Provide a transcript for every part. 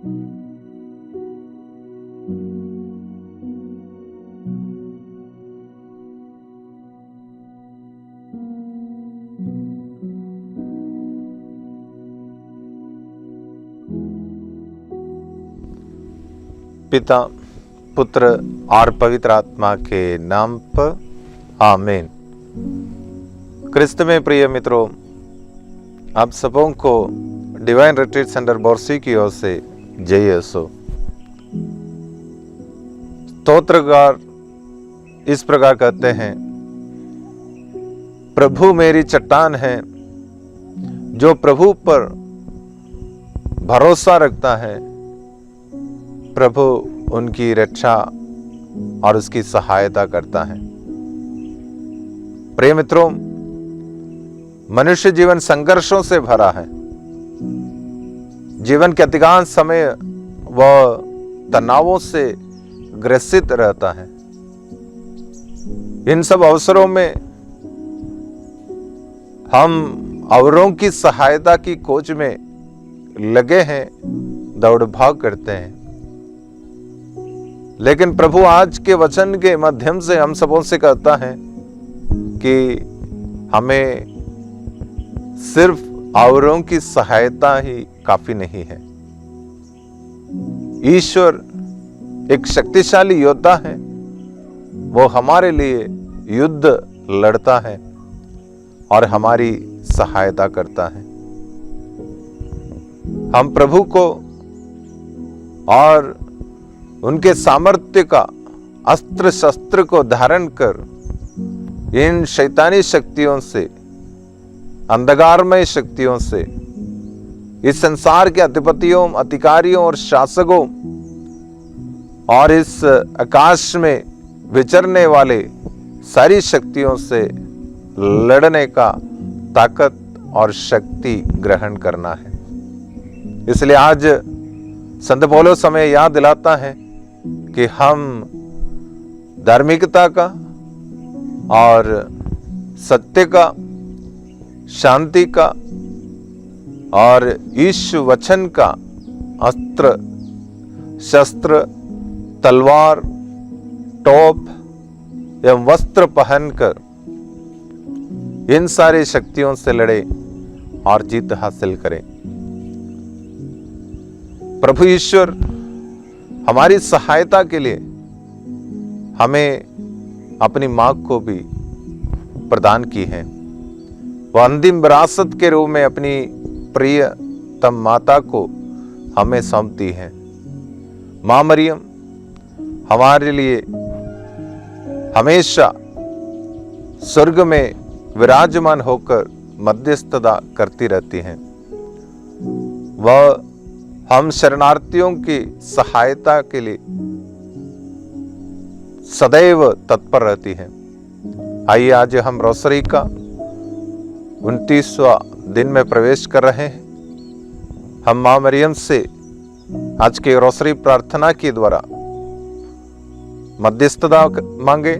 पिता, पुत्र और पवित्र आत्मा के नाम पर आमीन। क्रिस्त में प्रिय मित्रों, आप सबों को डिवाइन रिट्रीट सेंटर बोर्सी की ओर से जय यीशु। स्तोत्रकार इस प्रकार कहते हैं, प्रभु मेरी चट्टान है, जो प्रभु पर भरोसा रखता है, प्रभु उनकी रक्षा और उसकी सहायता करता है। प्रिय मित्रों, मनुष्य जीवन संघर्षों से भरा है। जीवन के अधिकांश समय वह तनावों से ग्रसित रहता है। इन सब अवसरों में हम औरों की सहायता की खोज में लगे हैं, दौड़ भाग करते हैं। लेकिन प्रभु आज के वचन के माध्यम से हम सबों से कहता है कि हमें सिर्फ औरों की सहायता ही काफी नहीं है। ईश्वर एक शक्तिशाली योद्धा है, वो हमारे लिए युद्ध लड़ता है और हमारी सहायता करता है। हम प्रभु को और उनके सामर्थ्य का अस्त्र शस्त्र को धारण कर इन शैतानी शक्तियों से, अंधकारमय शक्तियों से, इस संसार के अधिपतियों, अधिकारियों और शासकों और इस आकाश में विचरने वाले सारी शक्तियों से लड़ने का ताकत और शक्ति ग्रहण करना है। इसलिए आज संत पौलुस हमें याद दिलाता है कि हम धार्मिकता का और सत्य का, शांति का और ईश वचन का अस्त्र शस्त्र, तलवार, टोप एवं वस्त्र पहनकर इन सारी शक्तियों से लड़े और जीत हासिल करें। प्रभु ईश्वर हमारी सहायता के लिए हमें अपनी मां को भी प्रदान की है। वह अंतिम विरासत के रूप में अपनी प्रियतम माता को हमें सौंपती है। मां मरियम हमारे लिए हमेशा स्वर्ग में विराजमान होकर मध्यस्थता करती रहती हैं। वह हम शरणार्थियों की सहायता के लिए सदैव तत्पर रहती है। आइए आज हम रोसरी का 29वां दिन में प्रवेश कर रहे हैं। हम मां मरियम से आज के रोसरी प्रार्थना के द्वारा मध्यस्थता मांगे,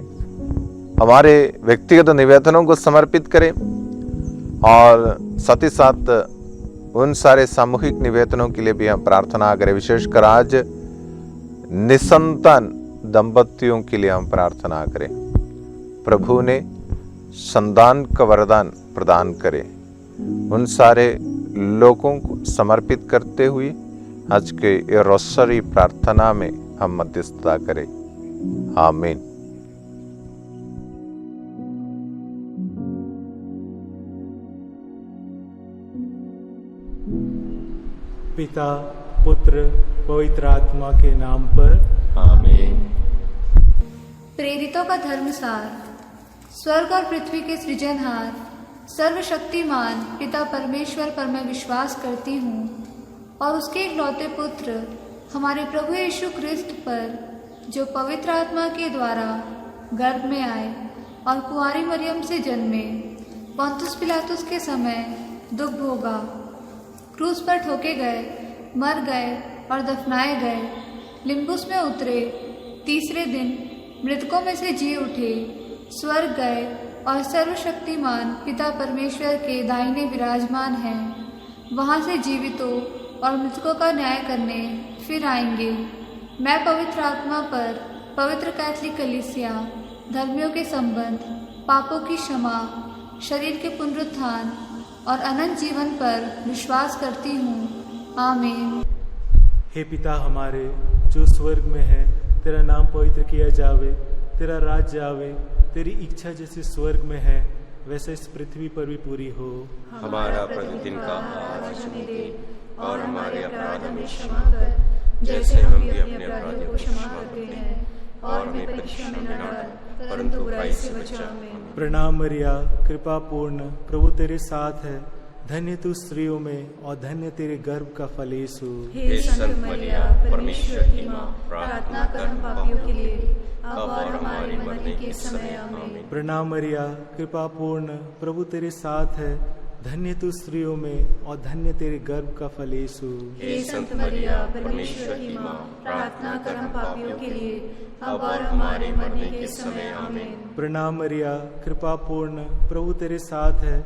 हमारे व्यक्तिगत निवेदनों को समर्पित करें और साथ ही साथ उन सारे सामूहिक निवेदनों के लिए भी हम प्रार्थना करें। विशेषकर आज निसंतान दंपतियों के लिए हम प्रार्थना करें। प्रभु ने संतान का वरदान प्रदान करे। उन सारे लोगों को समर्पित करते हुए आज के रोसरी प्रार्थना में हम मध्यस्थता करें। आमीन। पिता, पुत्र, पवित्र आत्मा के नाम पर आमीन। प्रेरितों का धर्मसार। स्वर्ग और पृथ्वी के सृजनहार सर्वशक्तिमान पिता परमेश्वर पर मैं विश्वास करती हूँ और उसके इकलौते पुत्र हमारे प्रभु यीशु क्रिस्त पर, जो पवित्र आत्मा के द्वारा गर्भ में आए और कुंवारी मरियम से जन्मे, पोंतुस पिलातुस के समय दुख भोगा, क्रूस पर ठोके गए, मर गए और दफनाए गए, लिम्बुस में उतरे, तीसरे दिन मृतकों में से जी उठे, स्वर्ग गए और सर्वशक्तिमान पिता परमेश्वर के दाहिने विराजमान हैं। वहाँ से जीवितों और मृतकों का न्याय करने फिर आएंगे। मैं पवित्र आत्मा पर, पवित्र कैथोलिक कलीसिया, धर्मियों के संबंध, पापों की क्षमा, शरीर के पुनरुत्थान और अनंत जीवन पर विश्वास करती हूँ। आमीन। हे पिता हमारे जो स्वर्ग में है, तेरा नाम पवित्र किया जावे, तेरा राज्य आवे, तेरी इच्छा जैसे स्वर्ग में है वैसे इस पृथ्वी पर भी पूरी हो। हमारा प्रतिदिन का आहार हमें दे और हमारे अपराध हमें क्षमा कर, जैसे हम भी अपने अपराधियों को क्षमा करते हैं, और हमें परीक्षा में न डाल, परंतु बुराई से बचा हमें। प्रणाम मरिया, कृपा पूर्ण, प्रभु तेरे साथ है, धन्य तू स्त्रियों में और धन्य तेरे गर्भ का फल यीशु। हे संत मरिया, परमेश्वर की माँ, प्रार्थना कर हम पापियों के लिए, अब और हमारे मरने के समय आमीन। प्रणाम मरिया, कृपा पूर्ण, प्रभु तेरे साथ है, धन्य तू स्त्रियों में और धन्य तेरे गर्भ का फल यीशु। हे संत मरिया, परमेश्वर की माँ, प्रार्थना कर हम पापियों के लिए, अब और हमारे मरने के समय आमीन। प्रणाम मरिया, कृपा पूर्ण, प्रभु तेरे साथ है,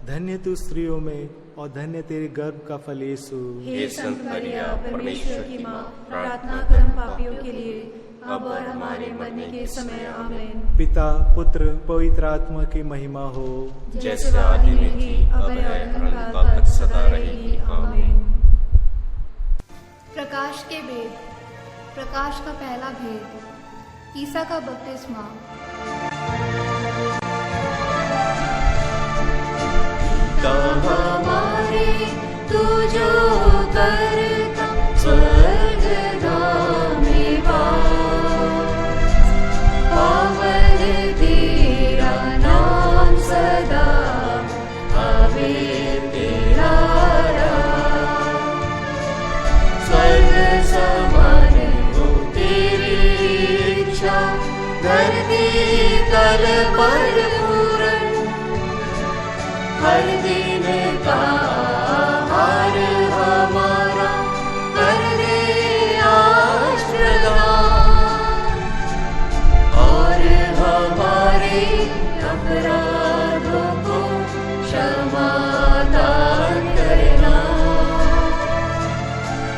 धन्य तू स्त्रियों में और धन्य तेरे गर्भ का फल यीशु। हे संत मरिया, परमेश्वर की माँ, प्रार्थना कर हम पापियों के लिए, अब और हमारे मरने के समय आमीन। पिता, पुत्र, पवित्र आत्मा की महिमा हो, जैसे आदि में थी, अब है, अनंतकाल तक सदा रहेगी। आमीन। प्रकाश के भेद। प्रकाश का पहला भेद, ईसा का बपतिस्मा। हमारे तू जो करता स्वर्ग में वास, पावन तेरा नाम सदा आवे तेरा राज। स्वर्ग समान हो तेरी इच्छा, धरती तल पर पूर्ण, हर दिन का आहार हमारा कर दे आज प्रदान, और हमारे अपराधों को क्षमा दान करना,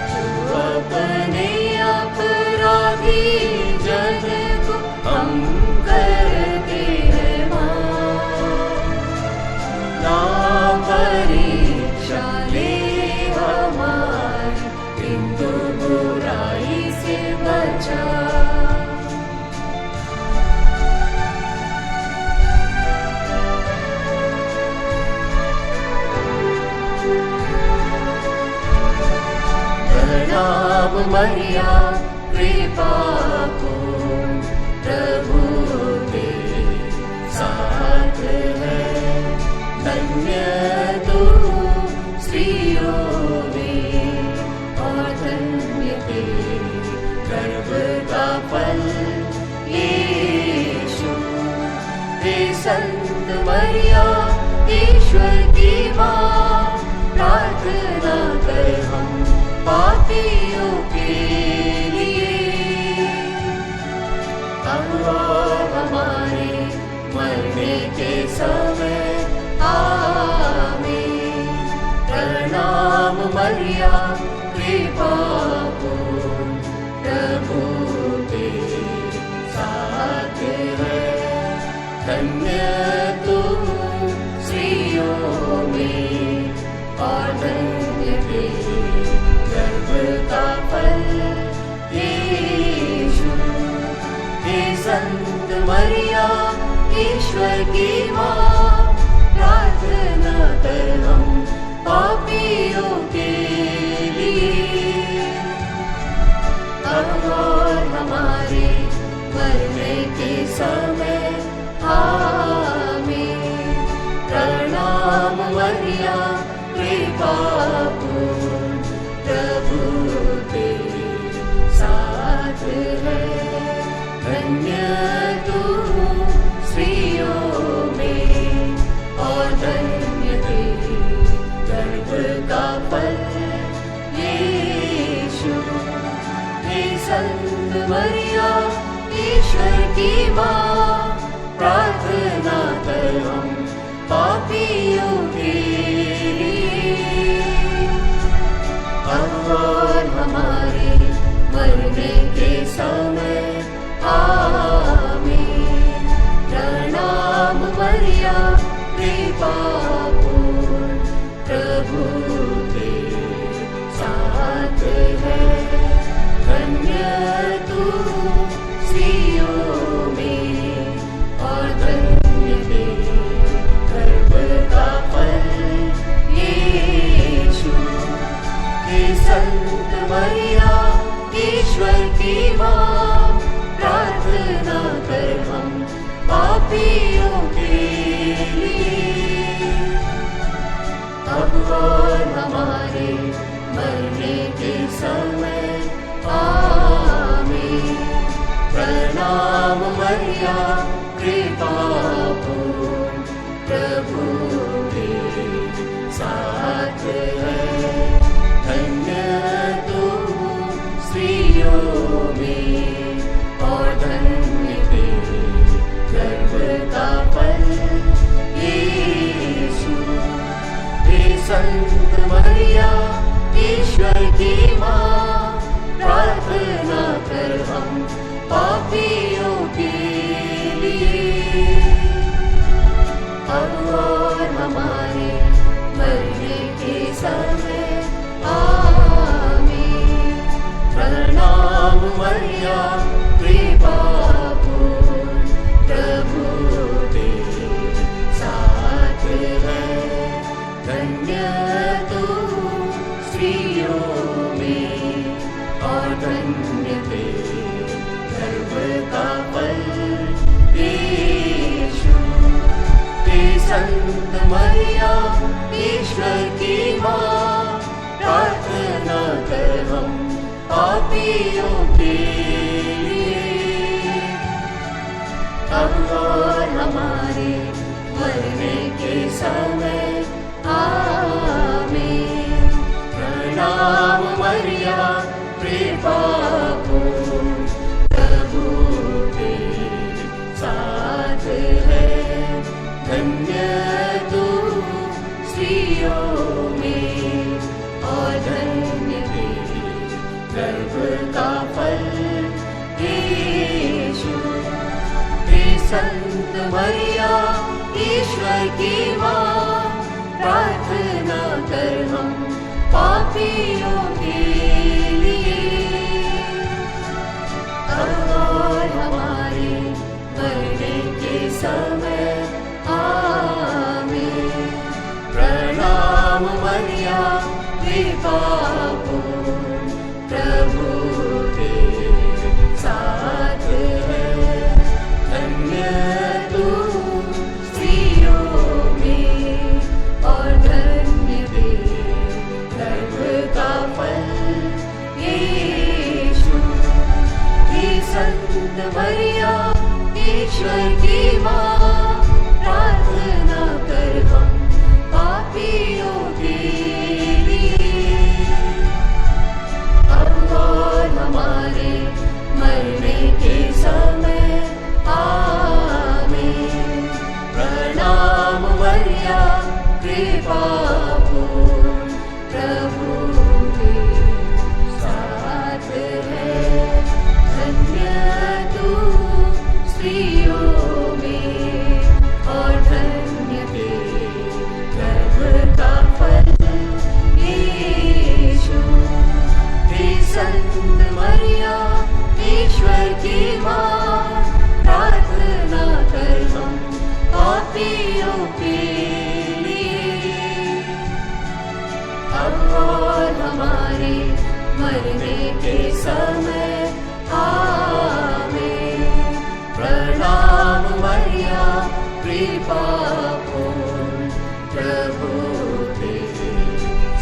जो अपने अपराधी जन को हम करते हैं परीक्षा ले हमारी, किंतु बुराई से बचा। प्रणाम मरिया, कृपा पूर्ण, प्रभु तेरे साथ है, धन्य तू स्त्रियों में और धन्य तेरे गर्भ का फल यीशु। हे संत मरिया, ईश्वर की माँ, प्रार्थना कर हम पापियों के लिए, अब और हमारे मरने के समय आमीन। प्रणाम मरिया, कृपा पूर्ण, प्रभु तेरे साथ है, धन्य तू स्त्रियों में और धन्य तेरे गर्भ का फल यीशु। हे संत मरिया, ईश्वर की माँ, प्रार्थना कर हम पापियों के लिए, अब और हमारे मरने के समय आमीन। प्रणाम मरिया, कृपा पूर्ण, प्रभु तेरे साथ है, धन्य तू स्त्रियों में और धन्य तेरे गर्भ का फल यीशु। हे संत मरिया, ईश्वर की माँ, प्रार्थना कर हम पापियों के लिए, अब और हमारे स्त्रियों में और धन्य तेरे गर्भ का फल यीशु। हे संत मरिया ईश्वर की माँ, प्रार्थना कर हम पापियों के लिए, अब और हमारे मरने के समय आमीन। प्रणाम मरिया कृपा पूर्ण, प्रभु तेरे साथ है, धन्य तू स्त्रियों में और धन्य तेरे गर्भ का फल यीशु। हे संत मरिया ईश्वर की माँ, प्रार्थना कर हम पापियों के लिए, अब और हमारे मरने के समय आमीन। प्रणाम मरिया कृपा पूर्ण, प्रभु तेरे साथ है, धन्य तू स्त्रियों में और धन्य तेरे गर्भ का फल यीशु। हे संत मरिया ईश्वर की माँ, प्रार्थना कर हम पापियों के लिए, अब और हमारे मरने के समय आमीन। प्रणाम मरिया कृपा पूर्ण, प्रभु तेरे साथ है, धन्य तू स्त्रियों में और धन्य तेरे गर्भ का फल यीशु। हे संत मरिया ईश्वर की माँ, प्रार्थना कर हम पापियों के लिए, अब और हमारे मरने के समय आमीन। प्रणाम मरिया कृपा पूर्ण, प्रभु तेरे साथ है, धन्य तू स्त्रियों में और धन्य तेरे गर्भ का फल यीशु। हे संत मरिया ईश्वर की माँ, प्रार्थना कर हम पापियों के लिए, अब और हमारे मरने के समय आमीन। प्रणाम मरिया कृपा पूर्ण, प्रभु तेरे साथ है, धन्य तू स्त्रियों में और धन्य तेरे गर्भ का फल यीशु। हे संत मरिया ईश्वर की माँ, प्रार्थना कर हम पापियों के लिए, अब और हमारे मरने के समय आमीन। प्रणाम मरिया कृपा पूर्ण, प्रभु तेरे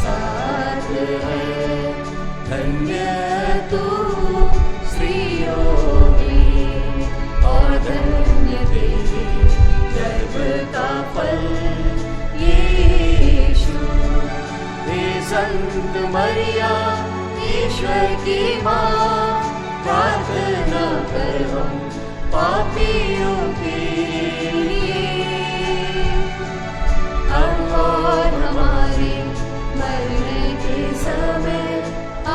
साथ है, धन्य तू स्त्रियों में और धन्य तेरे गर्भ का फल यीशु। हे संत मरिया ईश्वर की माँ, प्रार्थना कर हम पापियों के लिए, अब और हमारे मरने के समय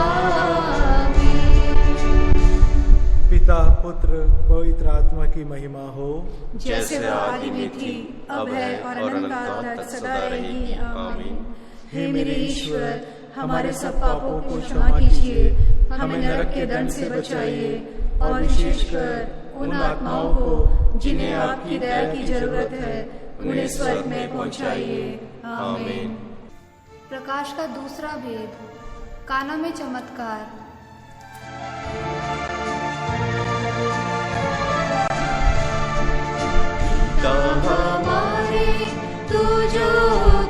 आमीन। पिता पुत्र पवित्र आत्मा की महिमा हो, जैसे वो आदि में थी, अब है और अनंत काल तक सदा रहेगी आमीन। हे मेरे ईश्वर, हमारे सब पापों को क्षमा कीजिए, हमें नरक के दंड से बचाइए और विशेषकर उन आत्माओं को जिन्हें आपकी दया की जरूरत है, उन्हें स्वर्ग में पहुंचाइए। आमीन। प्रकाश का दूसरा भेद, काना में चमत्कार। हमारे तू जो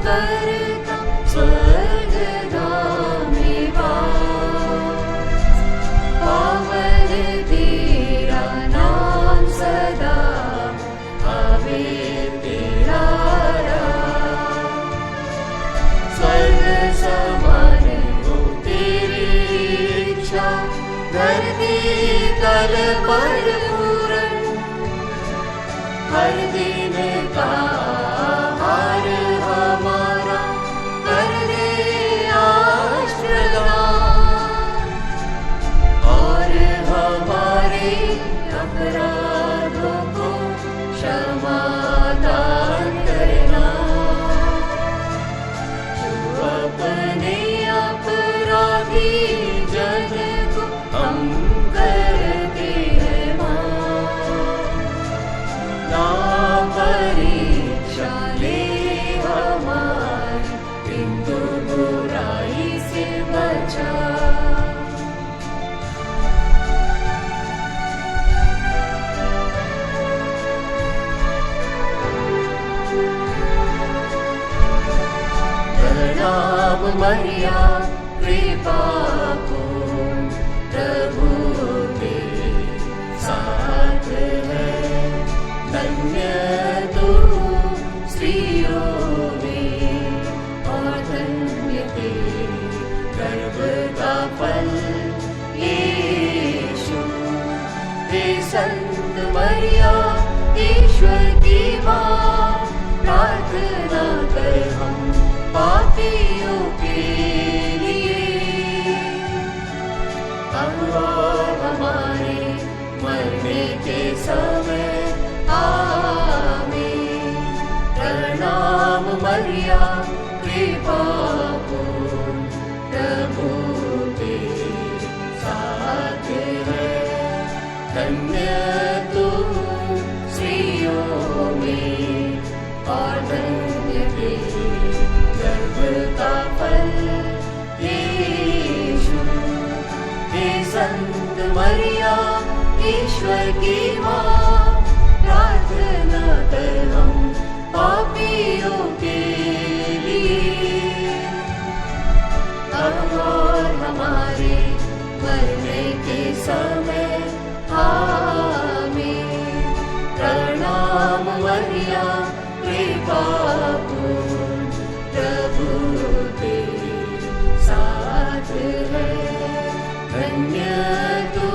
करता स्वर्ग में वास, पावन तेरा नाम सदा आवे तेरा राज। स्वर्ग समान हो तेरी इच्छा, धरती तल पर पूर्ण। हर दिन का आहार हमारा कर दे आज प्रदान, और हमारे अपराधों को क्षमा दान करना, जो अपने अपराधी जन को हम करते हैं माफ। ना परीक्षा ले हमारी, किंतु बुराई से बचा। प्रणाम मरिया कृपा पूर्ण, प्रभु तेरे साथ है। धन्य तू स्त्रियों में, और धन्य तेरे गर्भ का फल यीशु। हे संत मरिया ईश्वर की माँ, प्रार्थना कर हम पापियों के लिए, अब और हमारे मरने के समय। आमीन। प्रणाम मरिया कृपा पूर्ण, प्रभु तेरे साथ है। धन्य तू स्त्रियों में, और धन्य तेरे गर्भ का फल यीशु। हे संत मरिया ईश्वर की माँ, प्रार्थना कर हम पापियों के लिए, अब और हमारे मरने के समय। आमीन। प्रणाम मरिया कृपा पूर्ण, प्रभु तेरे साथ है। धन्य तू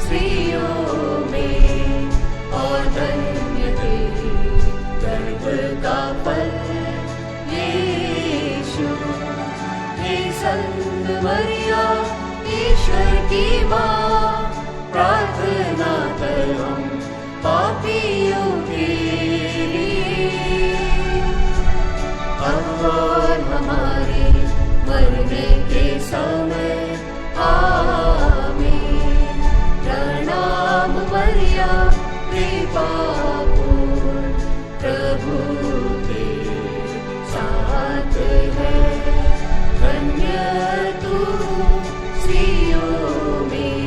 स्त्रियों में, और धन्य तेरे गर्भ का फल यीशु। हे संत मरिया ईश्वर की माँ, प्रार्थना कर हम पापियों के लिए, अब और हमारे मरने के समय। आमीन। प्रणाम मरिया कृपा पूर्ण, प्रभु तेरे साथ है। धन्य तू स्त्रियों में,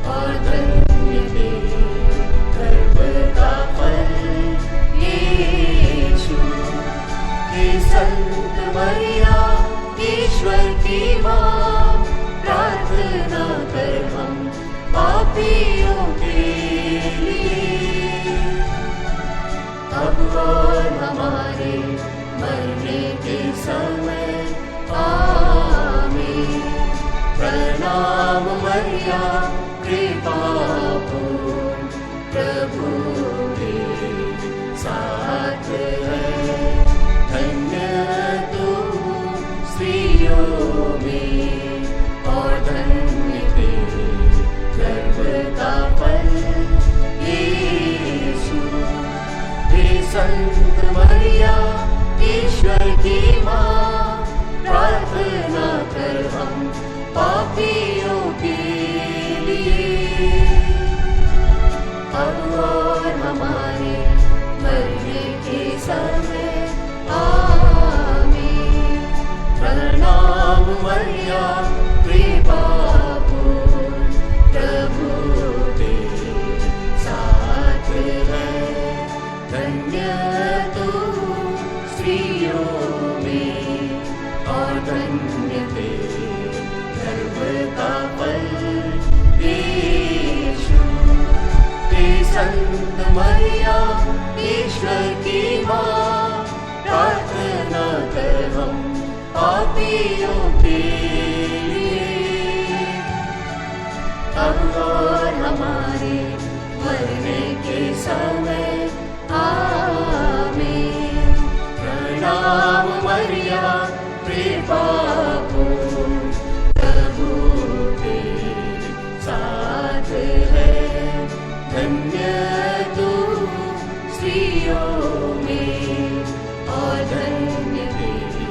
और धन्य तेरे गर्भ का फल यीशु। हे संत मरिया ईश्वर की माँ, प्रार्थना कर हम पापियों के लिए, अब और हमारे मरने के समय। आमीन। प्रणाम मरिया कृपा पूर्ण, प्रभु तेरे साथ है। धन्य तू स्त्रियों में, और धन्य तेरे गर्भ का फल यीशु। हे संत मरिया ईश्वर की माँ, प्रार्थना कर हम पापियों के लिए, मरिया कृपा पूर्ण प्रभु तेरे साथ है। धन्य तू स्त्रियों में और धन्य तेरे गर्भ का फल यीशु। हे संत मरिया ईश्वर की माँ, प्रार्थना कर हम पापियों के लिए, अब और हमारे मरने के समय आमीन। प्रणाम मरिया कृपा पूर्ण प्रभु तेरे साथ है। धन्य तू स्त्रियों में और धन्य तेरे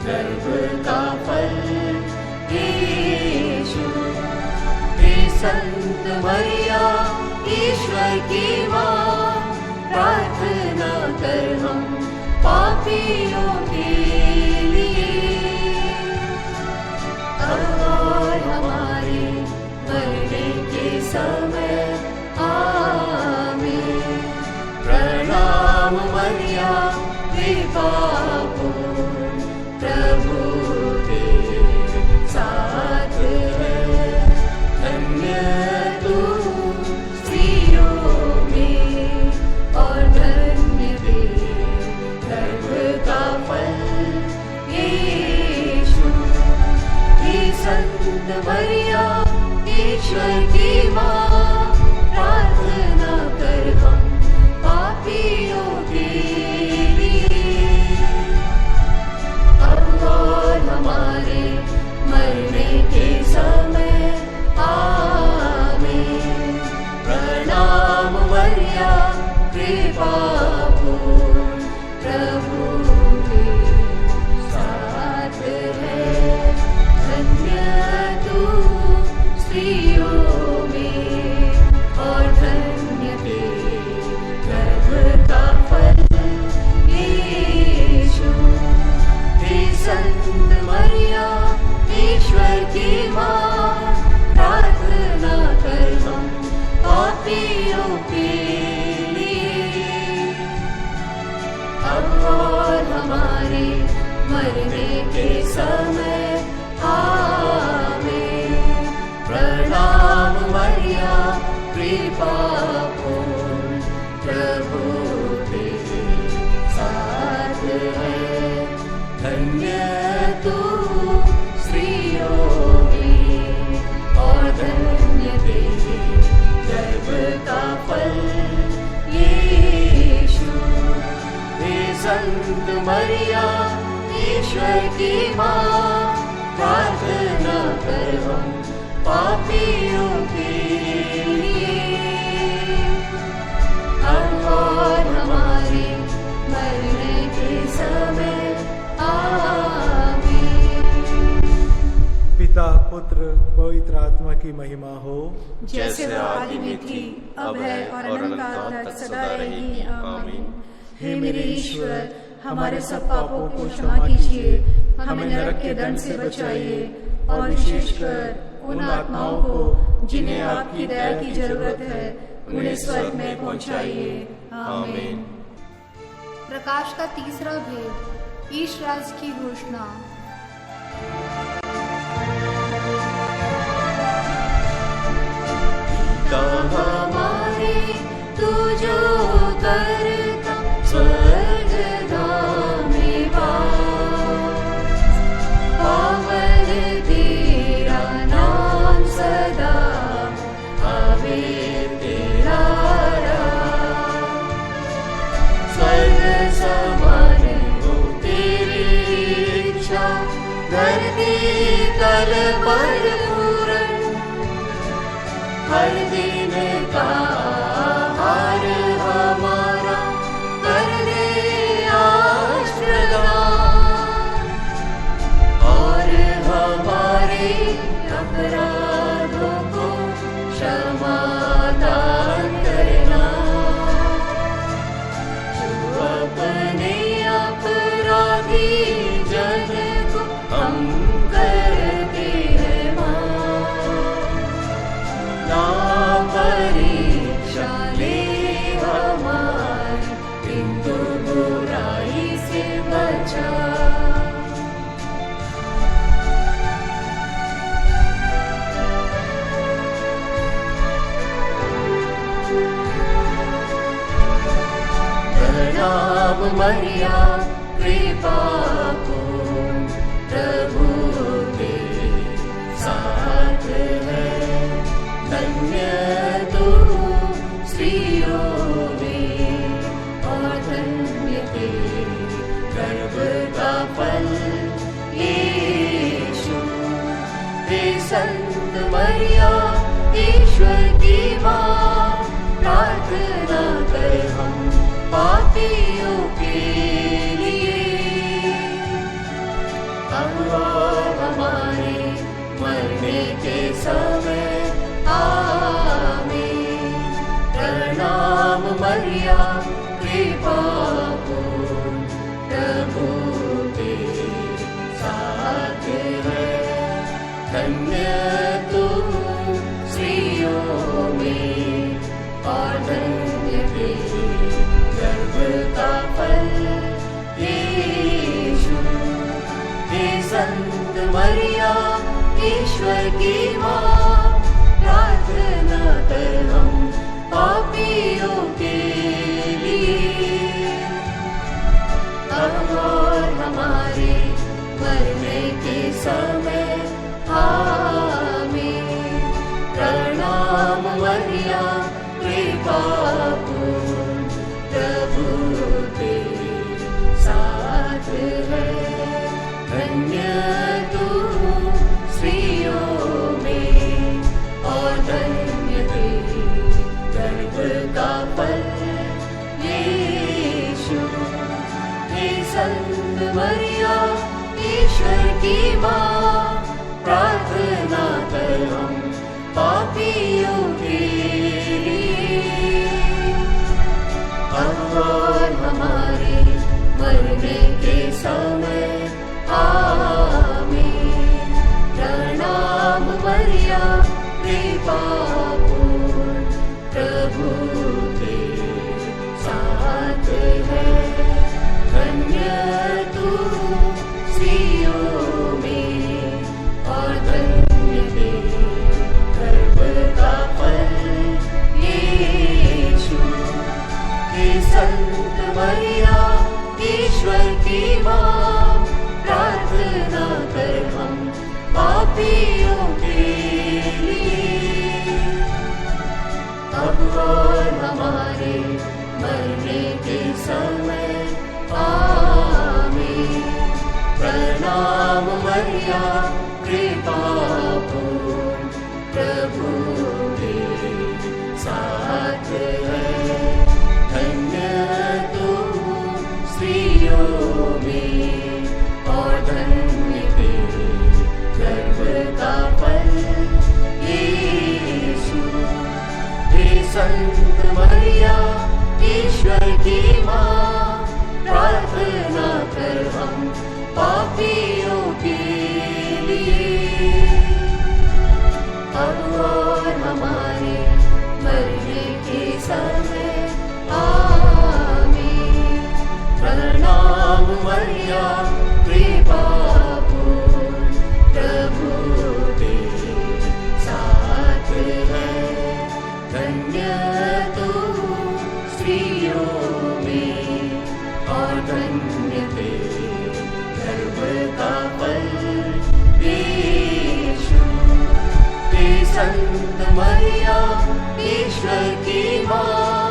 गर्भ का फल यीशु। हे संत मरिया ईश्वर की माँ, प्रार्थना कर हम पापियों के लिए, अब और हमारे मरने के समय आमीन। प्रणाम मरिया कृपा पूर्ण प्रभु तेरे साथ है। धन्य तू स्त्रियों में और धन्य तेरे गर्भ का फल यीशु। हे संत मरिया ईश्वर की माँ, प्रार्थना कर हम पापियों के लिए, अब और हमारे मरने के समय आमीन। प्रणाम मरिया कृपा पूर्ण प्रभु तेरे साथ है। धन्य तू स्त्रियों में और धन्य तेरे गर्भ का फल यीशु। हे संत मरिया ईश्वर की माँ, प्रार्थना कर हम पापियों के लिए, अब और हमारे मरने के समय आमीन। प्रणाम मरिया कृपा पूर्ण प्रभु तेरे साथ है। धन्य तू स्त्रियों में और धन्य तेरे गर्भ का फल यीशु। हे संत मरिया ईश्वर की माँ, प्रार्थना कर हम पापियों के लिए, अब और हमारे मरने के समय आमीन। पिता पुत्र पवित्र आत्मा की महिमा हो, जैसे आदि में थी, अब है और अनंत काल तक सदा रहेगी आमीन। हे मेरे ईश्वर, हमारे सब पापों को क्षमा कीजिए, हमें नरक के दंड से बचाइए और विशेषकर उन आत्माओं को जिन्हें आपकी दया की जरूरत है, उन्हें स्वर्ग में पहुंचाइए आमीन। प्रकाश का तीसरा भेद, ईश राज की घोषणा। हमारे तू जो करता स्वर्ग में वास, पावन तेरा नाम सदा आवे तेरा राज। स्वर्ग समान हो तेरी इच्छा, धरती तल पर पूर्ण। हर दिन का आहार हमारा कर दे आज प्रदान, और हमारे अपराधों को क्षमा दान करना, जो अपने अपराधी जन को हम कर मरिया कृपा पूर्ण, प्रभु तेरे साथ है। धन्य तू स्त्रियों में और धन्य तेरे गर्भ का फल यीशु। हे संत मरिया ईश्वर की माँ, प्रार्थना कर हम पापियों के लिए, अब और हमारे मरने के समय आमीन। प्रणाम मरिया कृपा पूर्ण, प्रभु तेरे साथ है। धन्य तू स्त्रियों में और धन्य तेरे गर्भ का फल यीशु। हे संत मरिया ईश्वर की माँ, प्रार्थना कर हम पापियों के लिए, अब और हमारे मरने के समय आमीन। प्रणाम मरिया कृपा पूर्ण, प्रभु तेरे साथ है। धन्य तू स्त्रियों में और धन्य तेरे गर्भ का फल यीशु। हे संत मरिया ईश्वर की माँ, प्रार्थना कर हम पापियों के लिए, अब और हमारे मरने के समय आमीन। प्रणाम मरिया कृपा पूर्ण, प्रभु तेरे साथ है। धन्य तू स्त्रियों में और धन्य तेरे गर्भ का फल यीशु। हे संत मरिया ईश्वर की माँ, प्रार्थना कर हम पापियों के लिए, अब और हमारे मरने के समय आमीन। प्रणाम मरिया कृपा पूर्ण, प्रभु तेरे साथ है। धन्य तू स्त्रियों में और धन्य तेरे गर्भ का फल यीशु। हे संत मरिया ईश्वर की माँ, प्रार्थना कर हम पापियों के लिए, अब और हमारे मरने के समय आमीन। प्रणाम मरिया कृपा पूर्ण, प्रभु तेरे साथ है। धन्य तू स्त्रियों में और धन्य तेरे गर्भ का फल यीशु। हे संत मरिया ईश्वर की माँ,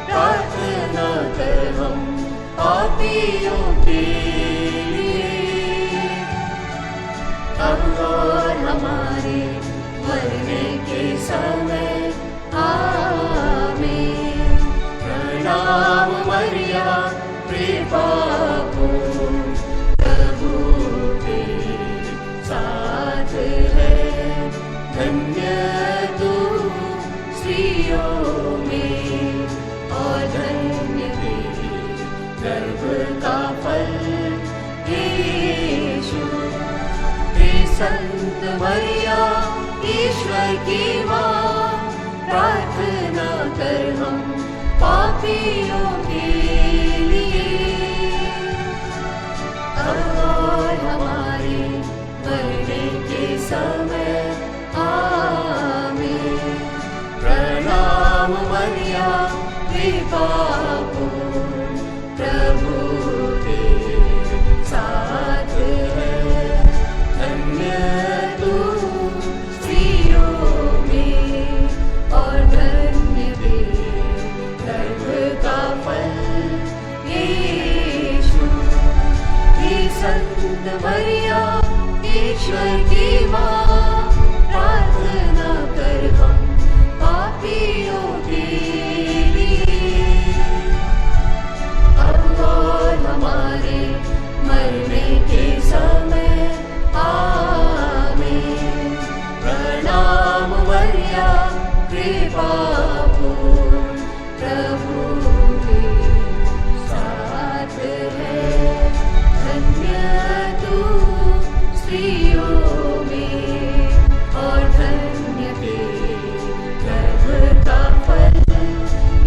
प्रार्थना कर हम पापियों के लिए, अब और हमारे मरने के समय आमीन। प्रणाम मरिया कृपा पूर्ण, प्रभु तेरे साथ है। धन्य तू स्त्रियों में और धन्य तेरे गर्भ का फल यीशु। हे संत मरिया ईश्वर की माँ, प्रार्थना कर हम पापियों के लिए, अब और हमारे मरने के समय आमीन। प्रणाम मरिया कृपा पूर्ण, प्रभु संत मरिया ईश्वर की माँ, प्रार्थना कर हम पापियों के लिए, अब और हमारे मरने के समय आमीन। प्रणाम मरिया कृपा पूर्ण, प्रभु के साथ है, धन्य तू स्त्रियों में और धन्य तेरे गर्भ का फल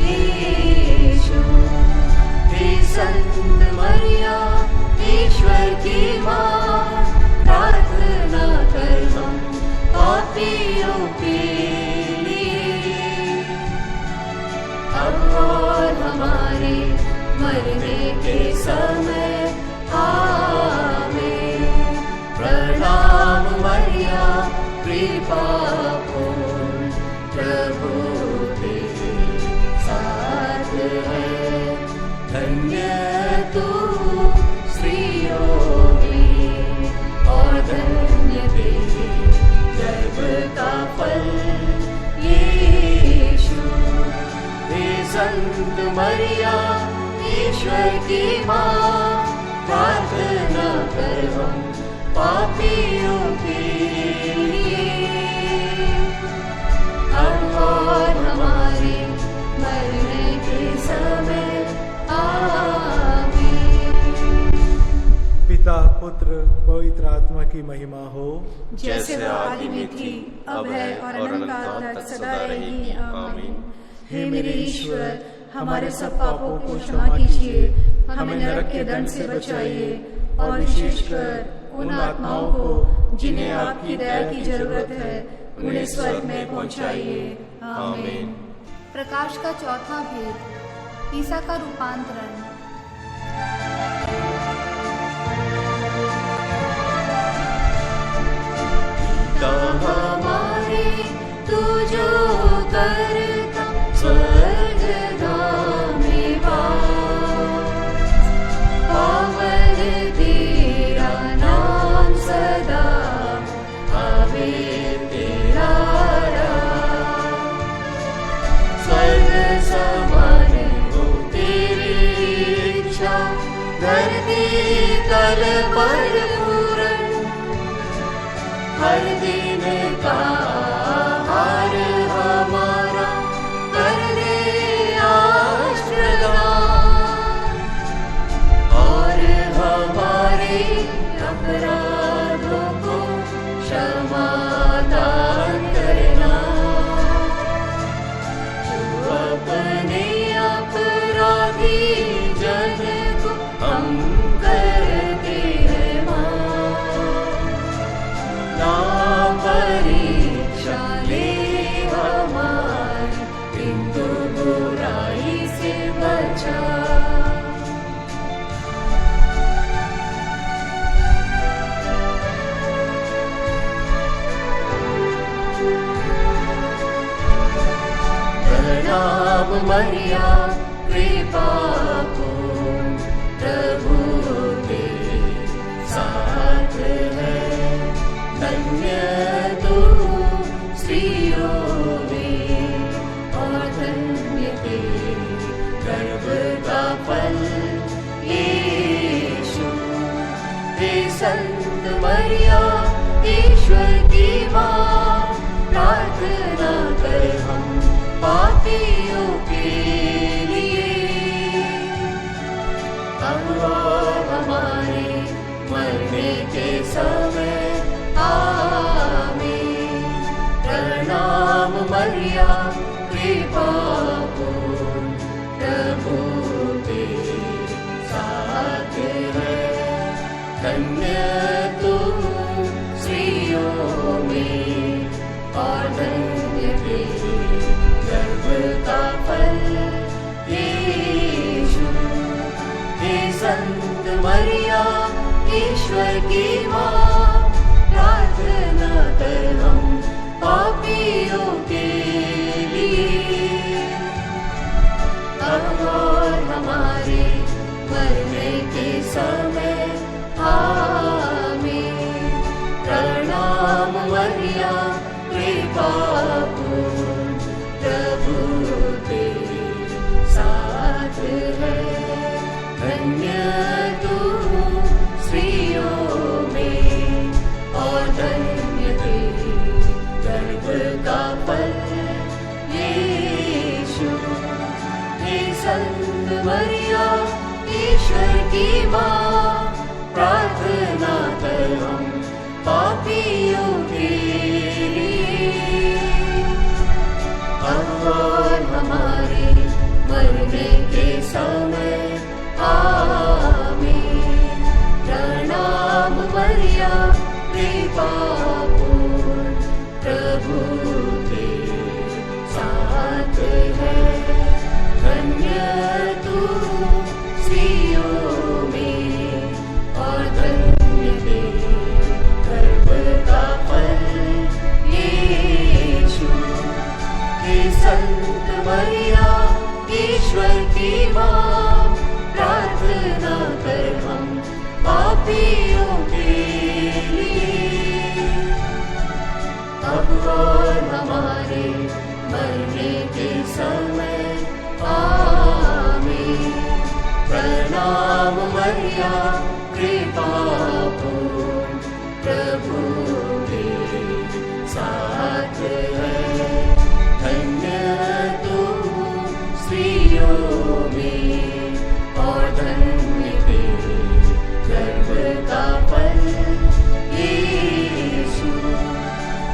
यीशु। हे संत मरिया ईश्वर की माँ, प्रार्थना कर हम पापियों के लिए, अब और हमारे मरने के समय आमीन। प्रणाम मरिया कृपा पूर्ण, प्रभु तेरे साथ है, धन्य तू स्त्रियों में और धन्य तेरे गर्भ का फल यीशु। हे संत मरिया ईश्वर की माँ, प्रार्थना कर हम पापियों के लिए, अब और हमारे मरने के समय आमीन। पिता पुत्र पवित्र आत्मा की महिमा हो, जैसे आदि में थी, अब है और अनंत काल तक सदा रहेगी आमीन। हे मेरे ईश्वर, हमारे सब पापों को क्षमा कीजिए, हमें नरक के दंड से बचाइए और विशेषकर उन आत्माओं को जिन्हें आपकी दया की जरूरत है, उन्हें स्वर्ग में पहुंचाइए आमीन। प्रकाश का चौथा भेद, ईसा का रूपांतरण। हमारे तू जो करता स्वर्गधाम में वास, पावन तेरा नाम सदा आवे तेरा राज। स्वर्ग समान हो तेरी इच्छा, धरती तल पर पूर्ण, हर दिन का आहार हमारा कर दे आज प्रदान, और हमारे अपराधों को क्षमा दान करना, जो अपने अपराधी जन को हम करते हैं माफ, ना परीक्षा ले हमारी, किंतु बुराई से बचा। प्रणाम मरिया कृपा पूर्ण, प्रभु तेरे साथ है, धन्य तू स्त्रियों में और धन्य तेरे गर्भ का फल यीशु। हे संत मरिया ईश्वर की माँ, प्रार्थना कर हम पापियों के लिए, मरिया कृपा पूर्ण प्रभु तेरे साथ है। धन्य तू स्त्रियों में और धन्य तेरे गर्भ का फल यीशु। हे संत मरिया ईश्वर की माँ, प्रार्थना कर हम पापियों के लिए, अब और हमारे मरने के समय आमीन। प्रणाम मरिया कृपा पूर्ण प्रभु तेरे साथ है। धन्य तू स्त्रियों में और धन्य तेरे गर्भ का फल यीशु। हे संत मरिया ईश्वर की माँ, प्रार्थना कर हम पापियों के लिए, अब और हमारे मरने के समय आमीन। प्रणाम मरिया कृपा पूर्ण प्रभु तेरे साथ है। धन्य तू स्त्रियों में और धन्य तेरे गर्भ का फल यीशु।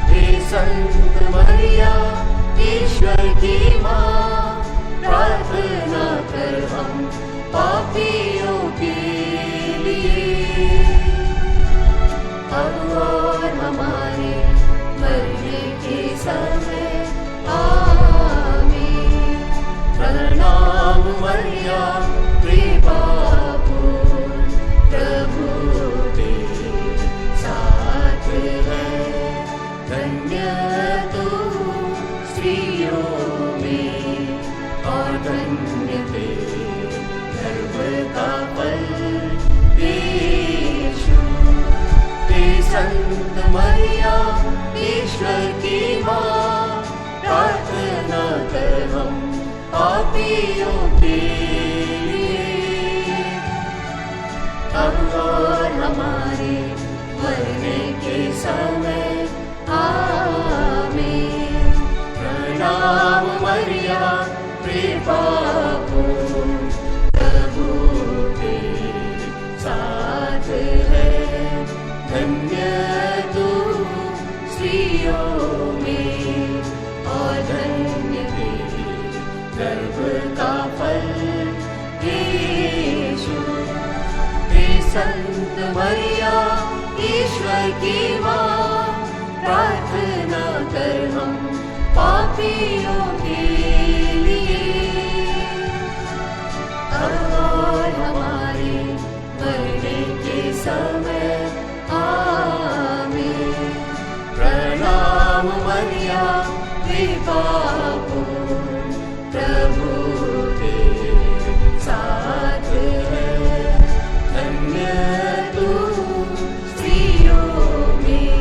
हे संत मरिया ईश्वर की माँ, प्रार्थना कर हम पापियों के लिए, अब और हमारे मरने के समय आमीन। प्रणाम मरिया कृपा पूर्ण प्रभु तेरे साथ है। धन्य तू स्त्रियों में और धन्य तेरे गर्भ का फल यीशु। हे संत मरिया ईश्वर की माँ, प्रार्थना कर हम पापियों के लिए, अब और हमारे मरने के समय आमीन। प्रणाम मरिया कृपा पूर्ण प्रभु तेरे साथ है। धन्य तू स्त्रियों में और धन्य तेरे गर्भ का फल यीशु। हे संत मरिया ईश्वर की माँ, प्रार्थना कर हम पापियों के लिए, अब और हमारे मरने के समय आमीन। प्रणाम मरिया कृपा पूर्ण प्रभु तेरे साथ है। धन्य तू स्त्रियों में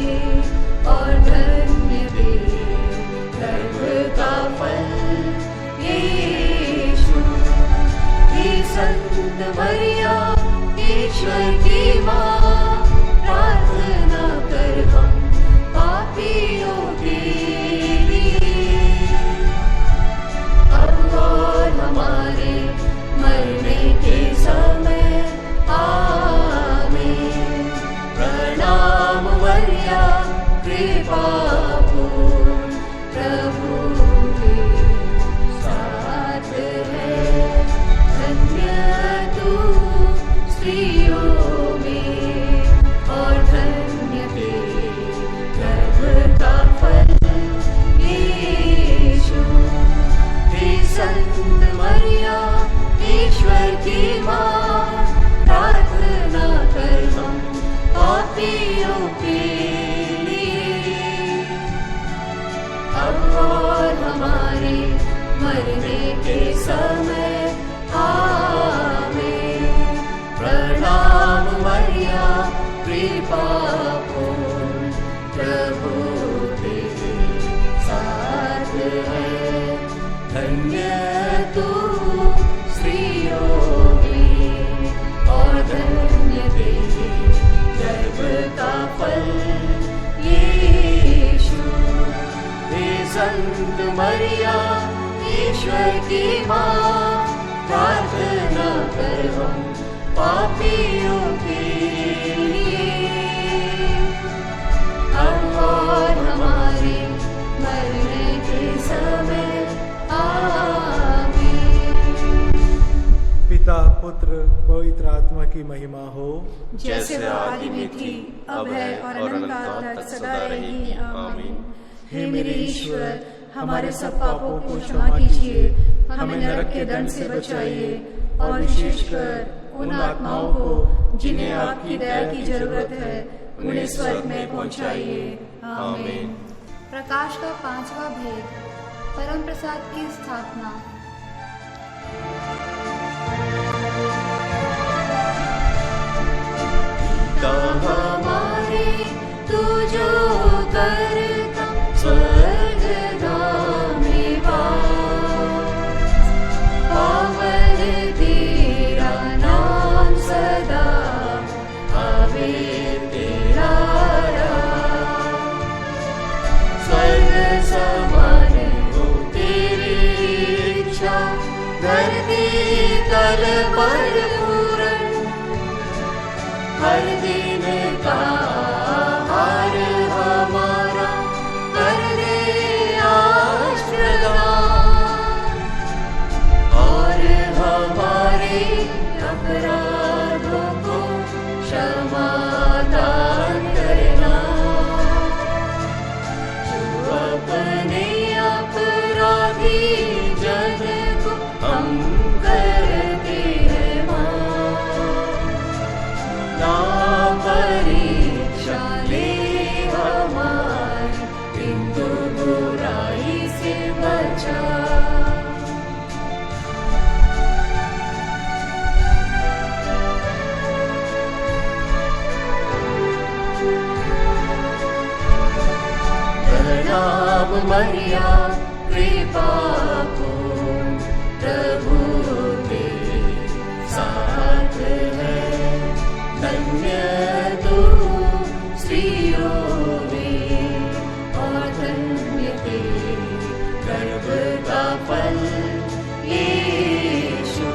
और धन्य तेरे गर्भ का फल यीशु। हे संत मरिया ईश्वर की माँ, प्रार्थना कर हम पापियों के लिए, अब और हमारे मरने के समय आमीन। प्रणाम मरिया कृपा पूर्ण प्रभु तेरे साथ है। धन्य तू स्त्रियों में और धन्य तेरे गर्भ का फल यीशु। हे संत मरिया ईश्वर की माँ, प्रार्थना कर हम पापियों के लिए, अब और हमारे मरने के समय आमीन। प्रणाम मरिया कृपा पूर्ण प्रभु संत मरिया ईश्वर की माँ, प्रार्थना कर हम पापियों के लिए, अब और हमारे मरने के समय। आमीन। पिता पुत्र पवित्र आत्मा की महिमा हो, जैसे आदि में थी, अब है और अनंत तक सदा रहेगी। आमीन। हे मेरे ईश्वर, हमारे सब पापों को क्षमा कीजिए, हमें नरक के दंड से बचाइए और विशेषकर उन आत्माओं को जिन्हें आपकी दया की जरूरत है, उन्हें स्वर्ग में पहुंचाइए। आमीन। प्रकाश का 5वां भेद, परम प्रसाद की स्थापना। हमारे तू जो करता स्वर्ग में वास, पावन तेरा नाम सदा आवे तेरा राज, स्वर्ग समान हो तेरी इच्छा, धरती तल पर पूर्ण, हर दिन का आहार हमारा कर दे आज प्रदान, और हमारे अपराधों को क्षमा दान करना, जो अपने अपराधी जन को हम करते हैं माफ, ना परीक्षा ले हमारी, किंतु बुराई से बचा। प्रणाम मरिया कृपा पूर्ण, प्रभु तेरे साथ है, धन्य तू स्त्रियों में और धन्य तेरे गर्भ का फल यीशु।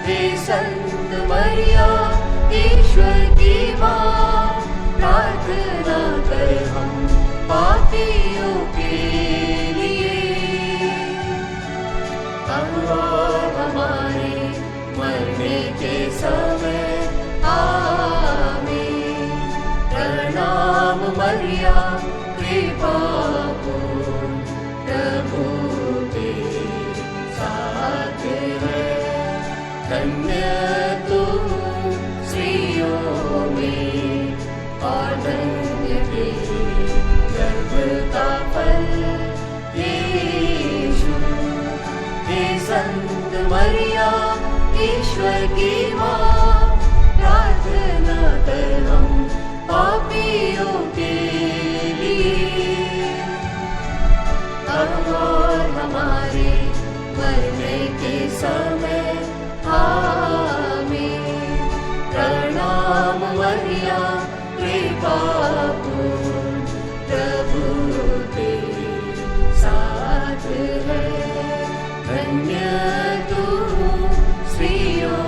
हे संत मरिया ईश्वर की माँ, प्रार्थना कर हम पापियों के लिए, अब और हमारे मरने के समय। आमीन। प्रणाम मरिया कृपा पूर्ण, प्रभु तेरे साथ है, धन्य तू स्त्रियों में और धन्य तेरे गर्भ का फल यीशु। हे संत मरिया ईश्वर की माँ, प्रार्थना कर हम पापियों के लिए, अब और हमारे मरने के समय। आमीन। प्रणाम मरिया कृपा पूर्ण, प्रभु तेरे साथ है, धन्य तू स्त्रियों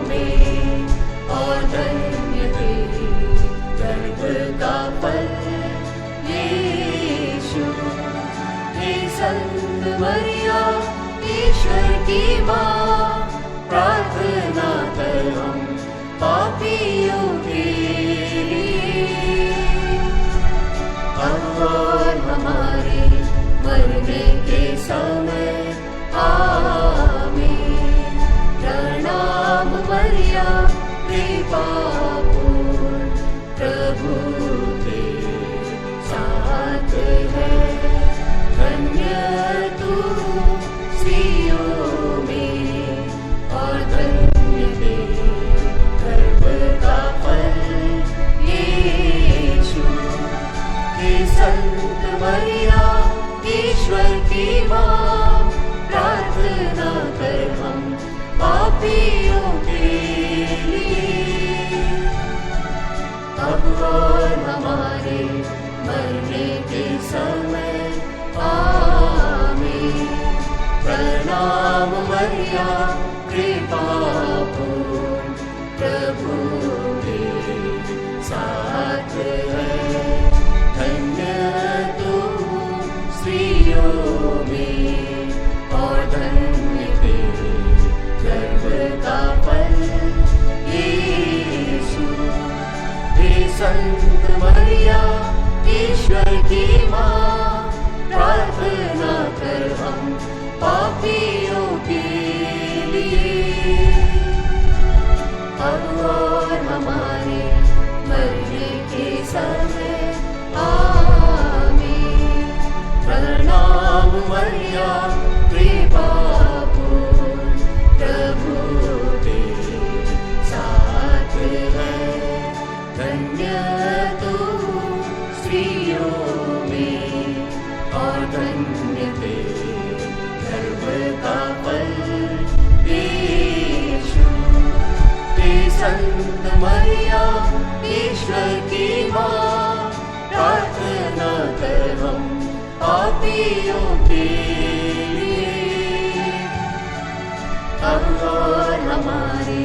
में और धन्य तेरे गर्भ का फल यीशु। हे संत मरिया ईश्वर की माँ, प्रार्थना कर हम पापियों के लिए, अब और हमारे मरने के समय। आमीन। प्रणाम मरिया कृपा पूर्ण, प्रभु तेरे साथ है, धन्य तू स्त्रियों में और धन्य तेरे गर्भ का फल यीशु। हे संत मरिया ईश्वर की माँ, प्रार्थना कर हम पापियों के लिए, अब और हमारे मरने के समय। की माँ, प्रार्थना कर हम पापियों के लिए, अब और हमारे मरने के समय। आमीन। प्रणाम मरिया, कृपा पूर्ण, प्रभु तेरे साथ है, धन्य तू स्त्रियों में, और धन्य तेरे गर्भ का फल यीशु। हे संत मरिया, ईश्वर की माँ, प्रार्थना कर हम पापियों के लिए, अब और हमारे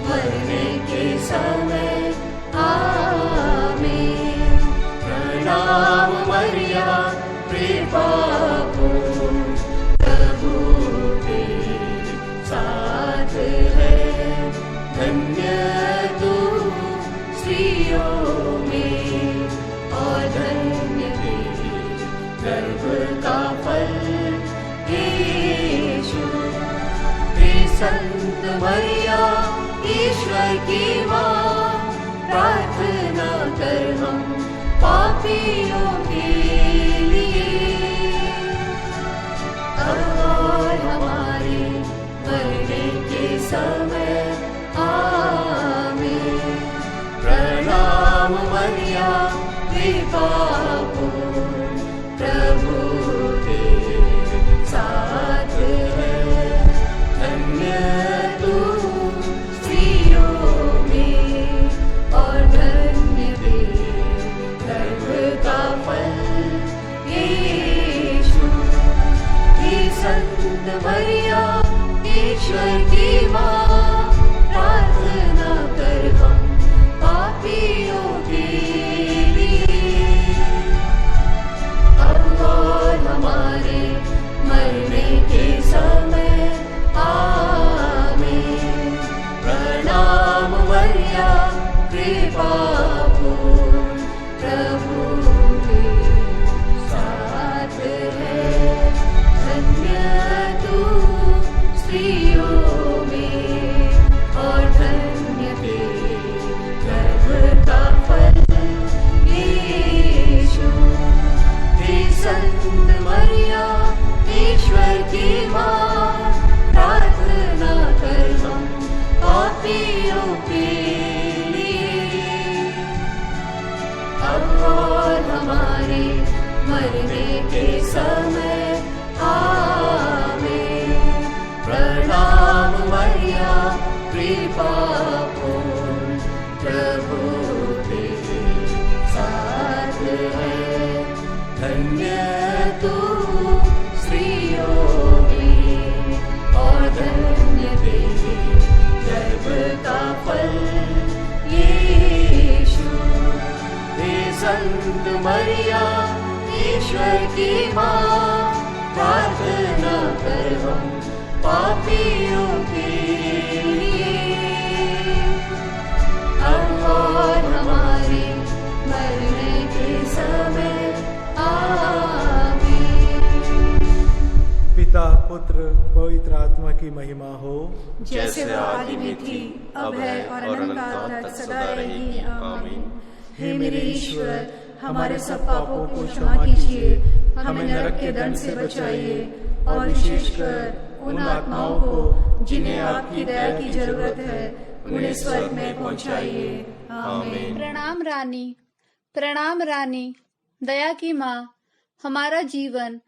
मरने के समय। आमीन। प्रणाम मरिया, कृपा पूर्ण, प्रभु तेरे साथ है, धन्य तू स्त्रियों में, और धन्य तेरे गर्भ का फल यीशु। हे संत मरिया, ईश्वर की माँ, प्रार्थना कर हम पापियों के लिए, अब और हमारे मरने के समय। आमीन। प्रणाम मरिया, कृपा पूर्ण, प्रभु तेरे साथ है, धन्य तू स्त्रियों में, और धन्य तेरे गर्भ का फल यीशु। हे संत मरिया, ईश्वर की माँ, प्रार्थना कर हम पापियों के लिए, अब और हमारे मरने के समय। आमीन। प्रणाम मरिया, कृपा पूर्ण, प्रभु तेरे साथ है, धन्य तू स्त्रियों में, और धन्य तेरे गर्भ का फल यीशु। हे संत मरिया, ईश्वर की माँ, प्रार्थना कर हम पापियों के लिए, अब और हमारे मरने के समय। आमीन। प्रणाम मरिया, कृपा पूर्ण, प्रभु तेरे साथ है, धन्य तू स्त्रियों में, और धन्य तेरे गर्भ का फल यीशु। हे संत मरिया, ईश्वर की माँ, प्रार्थना कर हम पापियों के लिए, अब और हमारे मरने के समय। आमीन। पिता, पुत्र, पवित्र आत्मा की महिमा हो, जैसे वो आदि में थी, अब है, और अनंत काल तक सदा रहेगी। आमीन। हे मेरे ईश्वर, हमारे सब पापों को क्षमा कीजिए, हमें नरक के दंड से बचाइए, और विशेषकर उन आत्माओं को जिन्हें आपकी दया की जरूरत है, उन्हें स्वर्ग में पहुंचाइए। आमीन। प्रणाम रानी, दया की माँ, हमारा जीवन,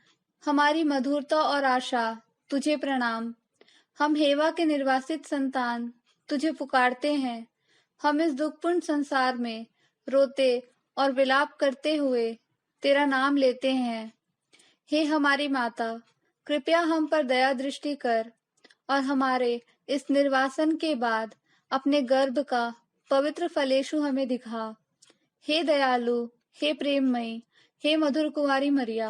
हमारी मधुरता और आशा, तुझे प्रणाम। हम हेवा के निर्वासित संतान तुझे पुकारते हैं। हम इस दुखपूर्ण संसार में रोते और विलाप करते हुए तेरा नाम लेते हैं। हे हमारी माता, कृपया हम पर दया दृष्टि कर और हमारे इस निर्वासन के बाद अपने गर्भ का पवित्र फलेशु हमें दिखा। हे दयालु, हे प्रेममयी, हे मधुर कुंवारी मरिया,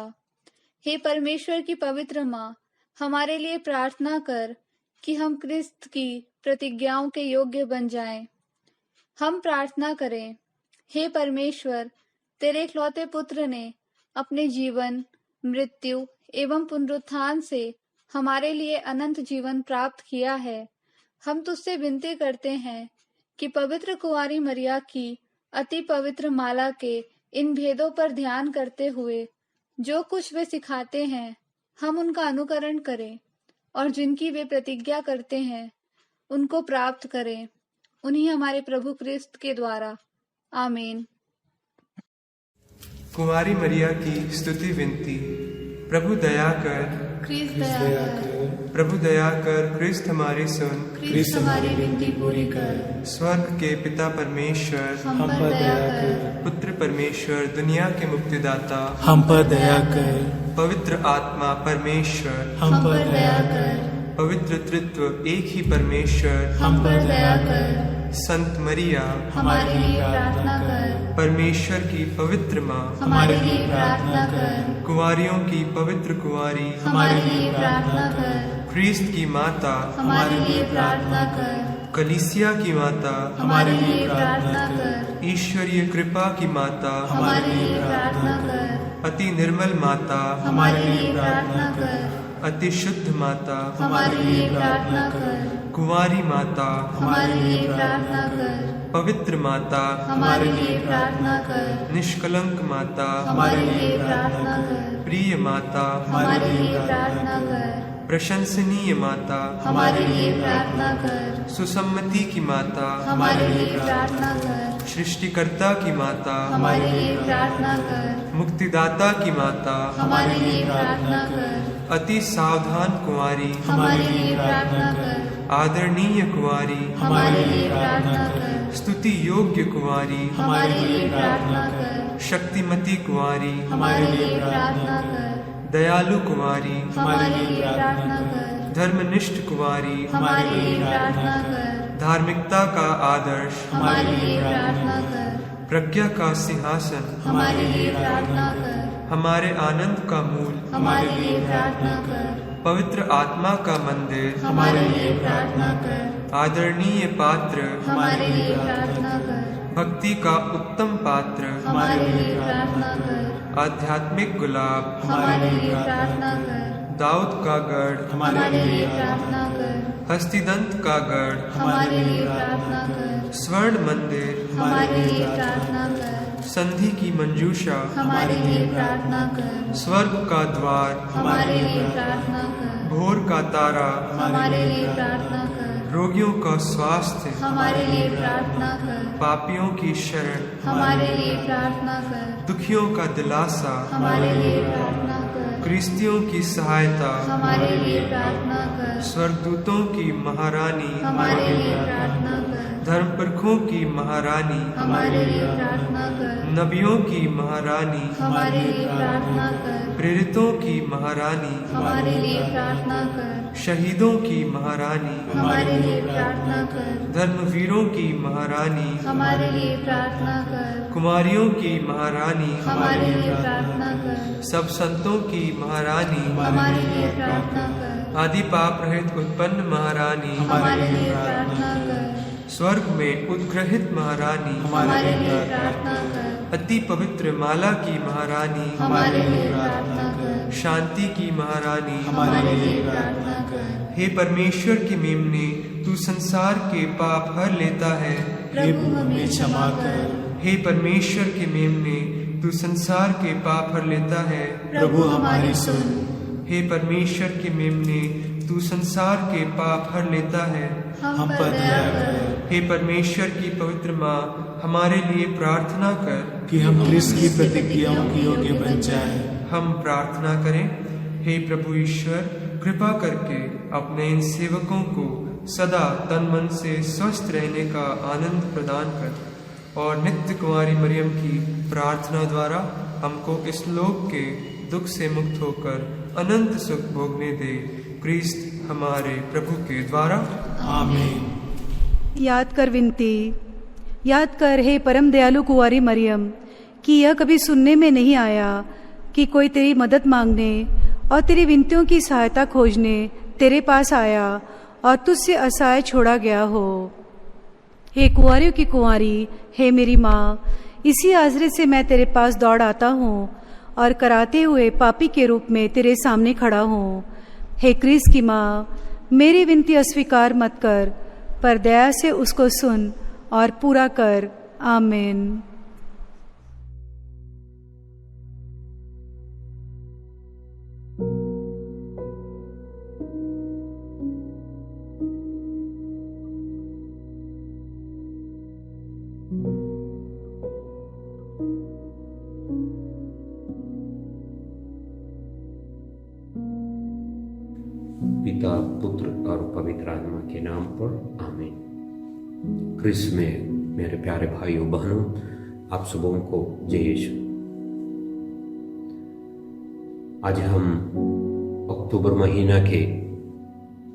हे परमेश्वर की पवित्र माँ, हमारे लिए प्रार्थना कर कि हम क्रिस्त की प्रतिज्ञाओं के योग्य बन जाएं। हम प्रार्थना करें। हे परमेश्वर, तेरे इकलौते पुत्र ने अपने जीवन, मृत्यु एवं पुनरुत्थान से हमारे लिए अनंत जीवन प्राप्त किया है, हम तुझसे विनती करते हैं कि पवित्र कुंवारी मरिया की अति पवित्र माला के इन भेदों पर ध्यान करते हुए जो कुछ वे सिखाते हैं, हम उनका अनुकरण करें और जिनकी वे प्रतिज्ञा करते हैं उनको प्राप्त करें, उन्हीं हमारे प्रभु क्रिस्त के द्वारा। आमीन। कुंवारी मरिया की स्तुति विनती। प्रभु दया कर, क्रिस्त दया कर, प्रभु दया कर, क्रिस्त हमारी सुन, क्रिस्त हमारी विनती पूरी कर। स्वर्ग के पिता परमेश्वर, हम पर दया कर, पुत्र परमेश्वर, दुनिया के मुक्तिदाता, हम पर दया कर, पवित्र आत्मा परमेश्वर, हम पर दया कर, पवित्र तृत्व एक ही परमेश्वर, हम पर दया कर, संत मरिया, हमारे लिए प्रार्थना कर, परमेश्वर की पवित्र माँ, हमारे लिए प्रार्थना कर, कुंवारियों की पवित्र कुंवारी, हमारे लिए प्रार्थना कर, क्रिस्त की माता, हमारे लिए प्रार्थना कर, कलीसिया की माता, हमारे लिए प्रार्थना कर, ईश्वरीय कृपा की माता, हमारे लिए प्रार्थना कर, अति निर्मल माता, हमारे लिए प्रार्थना कर, अति शुद्ध माता, हमारे लिए प्रार्थना कर, कुंवारी माता, हमारे लिए प्रार्थना कर, पवित्र माता, हमारे लिए प्रार्थना कर, निष्कलंक माता, हमारे लिए प्रार्थना कर, प्रिय माता, हमारे लिए प्रार्थना कर, प्रशंसनीय माता, हमारे लिए प्रार्थना कर, सुसम्मति की माता, हमारे लिए प्रार्थना कर, सृष्टिकर्ता की माता, हमारे लिए प्रार्थना कर, मुक्तिदाता की माता, हमारे लिए प्रार्थना कर, अति सावधान कुंवारी, हमारे लिए प्रार्थना कर, आदरणीय कुंवारी, हमारे लिए प्रार्थना कर, स्तुति योग्य कुंवारी, हमारे लिए प्रार्थना कर, शक्तिमती कुंवारी, हमारे लिए प्रार्थना कर, दयालु कुंवारी, हमारे लिए प्रार्थना कर, धर्मनिष्ठ कुंवारी, हमारे लिए प्रार्थना कर, धार्मिकता का आदर्श, हमारे लिए प्रार्थना कर, प्रज्ञा का सिंहासन, हमारे लिए प्रार्थना कर, हमारे आनंद का मूल, हमारे लिए प्रार्थना कर, पवित्र आत्मा का मंदिर, हमारे लिए प्रार्थना कर, आदरणीय पात्र, हमारे लिए प्रार्थना कर, भक्ति का उत्तम पात्र, हमारे लिए प्रार्थना कर, आध्यात्मिक गुलाब, हमारे लिए प्रार्थना कर, दाऊद का गढ़, हमारे लिए प्रार्थना कर, हस्तिदंत का गढ़, हमारे लिए प्रार्थना कर, स्वर्ण मंदिर, हमारे लिए प्रार्थना कर, संधि की मंजूषा, हमारे लिए प्रार्थना कर, स्वर्ग का द्वार, हमारे लिए प्रार्थना कर, भोर का तारा, हमारे लिए प्रार्थना कर, रोगियों का स्वास्थ्य, हमारे लिए प्रार्थना कर, पापियों की शरण, हमारे लिए प्रार्थना कर, दुखियों का दिलासा, हमारे लिए प्रार्थना कर, क्रिस्तियों की सहायता, हमारे लिए प्रार्थना कर, स्वर्गदूतों की महारानी, हमारे लिए प्रार्थना कर, धर्मपुरखों की महारानी, हमारे लिए प्रार्थना कर, नबियों की महारानी, हमारे लिए प्रार्थना कर, प्रेरितों की महारानी, हमारे लिए प्रार्थना कर, शहीदों की महारानी, हमारे लिए प्रार्थना कर, धर्मवीरों की महारानी, हमारे लिए प्रार्थना कर, कुमारियों की महारानी, हमारे लिए प्रार्थना कर, सब संतों की महारानी, हमारे लिए प्रार्थना कर, आदि पाप रहित उत्पन्न महारानी, हमारे लिए प्रार्थना कर, स्वर्ग में उद्ग्रहित महारानी, हमारे लिए प्रार्थना कर, अति पवित्र माला की महारानी, हमारे लिए प्रार्थना कर, शांति की महारानी, हमारे लिए प्रार्थना कर, हे परमेश्वर की मेमने, तू संसार के पाप हर लेता है, प्रभु हमें क्षमा कर, हे परमेश्वर के मेमने, तू संसार के पाप हर लेता है, प्रभु हमारी सुन, हे परमेश्वर के मेमने, तू संसार के पाप हर लेता है, हम पर दया कर, हे परमेश्वर की पवित्र माँ, हमारे लिए प्रार्थना कर कि हम क्रिस्त की प्रतिज्ञाओं के योग्य बन जाएं। हम प्रार्थना करें। हे प्रभु ईश्वर, कृपा करके अपने इन सेवकों को सदा तन मन से स्वस्थ रहने का आनंद प्रदान कर और नित्य कुंवारी मरियम की प्रार्थना द्वारा हमको इस लोक के दुख से मुक्त होकर अनंत सुख भोगने दे, क्रिस्त हमारे प्रभु के द्वारा। आमीन। याद कर विनती। याद कर हे परम दयालु कुंवारी मरियम कि यह कभी सुनने में नहीं आया कि कोई तेरी मदद मांगने और तेरी विनतियों की सहायता खोजने तेरे पास आया और तुझसे असहाय छोड़ा गया हो। हे कुंवारियों की कुंवारी, हे मेरी माँ, इसी आसरे से मैं तेरे पास दौड़ आता हूँ और कराते हुए पापी के रूप में तेरे सामने खड़ा हूँ। हे क्रिस्त की माँ, मेरी विनती अस्वीकार मत कर, पर दया से उसको सुन और पूरा कर। आमीन। पिता, पुत्र और पवित्र आत्मा के नाम पर आमीन। क्रिस्त में मेरे प्यारे भाइयों बहनों, आप सबों को जय यीशु। आज हम अक्टूबर महीना के,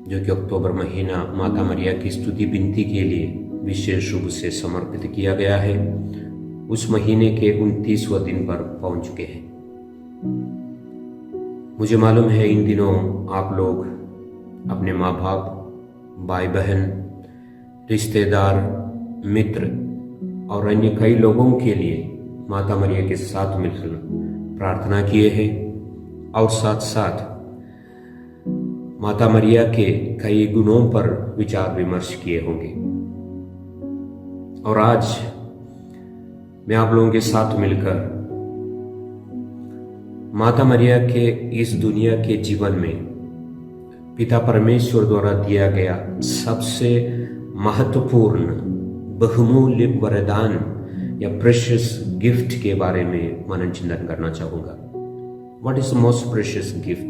जो कि अक्टूबर महीना माता मरिया की स्तुति विनती के लिए विशेष रूप से समर्पित किया गया है, उस महीने के 29वें दिन पर पहुंच चुके हैं। मुझे मालूम है इन दिनों आप लोग अपने माँ बाप, भाई बहन, रिश्तेदार, मित्र और अन्य कई लोगों के लिए माता मरिया के साथ मिलकर प्रार्थना किए हैं और साथ साथ माता मरिया के कई गुणों पर विचार विमर्श किए होंगे। और आज मैं आप लोगों के साथ मिलकर माता मरिया के इस दुनिया के जीवन में पिता परमेश्वर द्वारा दिया गया सबसे महत्वपूर्ण बहुमूल्य वरदान या प्रेशियस गिफ्ट के बारे में मनन चिंतन करना चाहूंगा। What is the most precious gift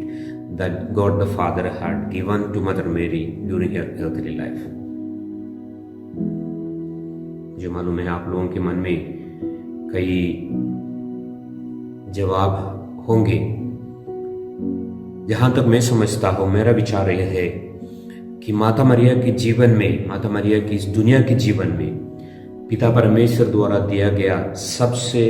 that God the Father had given to Mother Mary during her earthly life? मुझे मालूम है आप लोगों के मन में कई जवाब होंगे। जहां तक मैं समझता हूं, मेरा विचार यह है कि माता मरिया के जीवन में, माता मरिया की इस दुनिया के जीवन में पिता परमेश्वर द्वारा दिया गया सबसे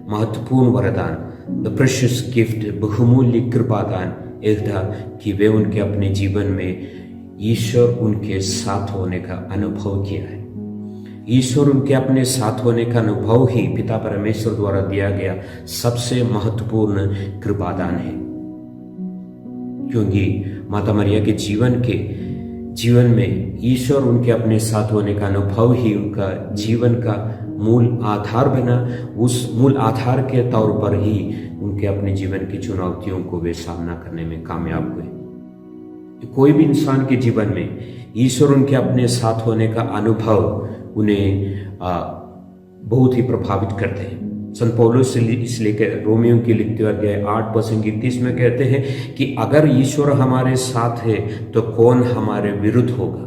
महत्वपूर्ण वरदान, द प्रेशियस गिफ्ट, बहुमूल्य कृपादान एक था कि वे उनके अपने जीवन में ईश्वर उनके साथ होने का अनुभव किया है। ईश्वर उनके अपने साथ होने का अनुभव ही पिता परमेश्वर द्वारा दिया गया सबसे महत्वपूर्ण कृपादान है, क्योंकि माता मरिया के जीवन में ईश्वर उनके अपने साथ होने का अनुभव ही उनका जीवन का मूल आधार बना। उस मूल आधार के तौर पर ही उनके अपने जीवन की चुनौतियों को वे सामना करने में कामयाब हुए। कोई भी इंसान के जीवन में ईश्वर उनके अपने साथ होने का अनुभव उन्हें बहुत ही प्रभावित करते हैं। संत पौलुस इसलिए रोमियो की लिखते हुए अध्याय 8:30 में कहते हैं कि अगर ईश्वर हमारे साथ है तो कौन हमारे विरुद्ध होगा।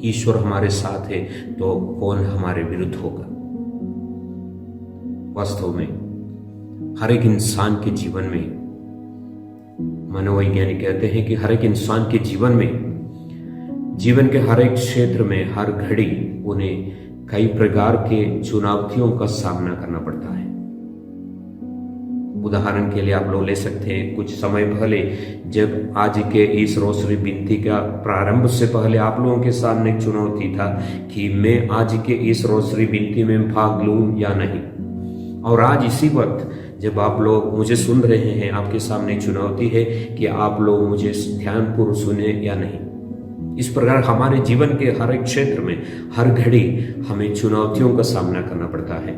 ईश्वर हमारे साथ है तो कौन हमारे विरुद्ध होगा। वास्तव में हर एक इंसान के जीवन में, मनोवैज्ञानिक कहते हैं कि हर एक इंसान के जीवन में, जीवन के हर एक क्षेत्र में, हर घड़ी उन्हें कई प्रकार के चुनौतियों का सामना करना पड़ता है। उदाहरण के लिए आप लोग ले सकते हैं, कुछ समय पहले जब आज के इस रोसरी विनती का प्रारंभ से पहले आप लोगों के सामने एक चुनौती था कि मैं आज के इस रोसरी विनती में भाग लूं या नहीं। और आज इसी वक्त जब आप लोग मुझे सुन रहे हैं, आपके सामने चुनौती है कि आप लोग मुझे ध्यानपूर्वक सुने या नहीं। इस प्रकार हमारे जीवन के हर एक क्षेत्र में, हर घड़ी हमें चुनौतियों का सामना करना पड़ता है।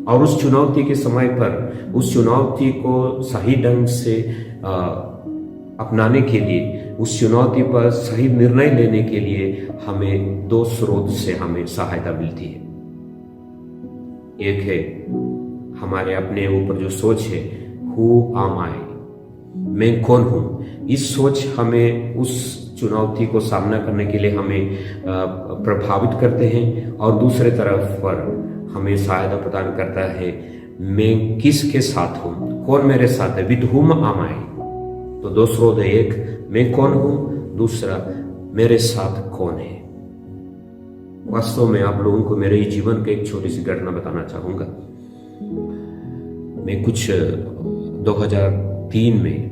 और उस चुनौती के समय पर, उस चुनौती को सही ढंग से अपनाने के लिए, उस चुनौती पर सही निर्णय लेने के लिए हमें दो स्रोत से हमें सहायता मिलती है। एक है हमारे अपने ऊपर जो सोच है, हु एम आई, मैं कौन हूं। इस सोच हमें उस चुनौती को सामना करने के लिए हमें प्रभावित करते हैं, और दूसरे तरफ पर हमें सहायता प्रदान करता है, मैं किसके साथ हूं, कौन मेरे साथ है, विद हुम एम आई। तो दो स्रोत है, एक मैं कौन हूं, दूसरा मेरे साथ कौन है। वास्तव में आप लोगों को मेरे जीवन की एक छोटी सी घटना बताना चाहूंगा। मैं कुछ 2003 में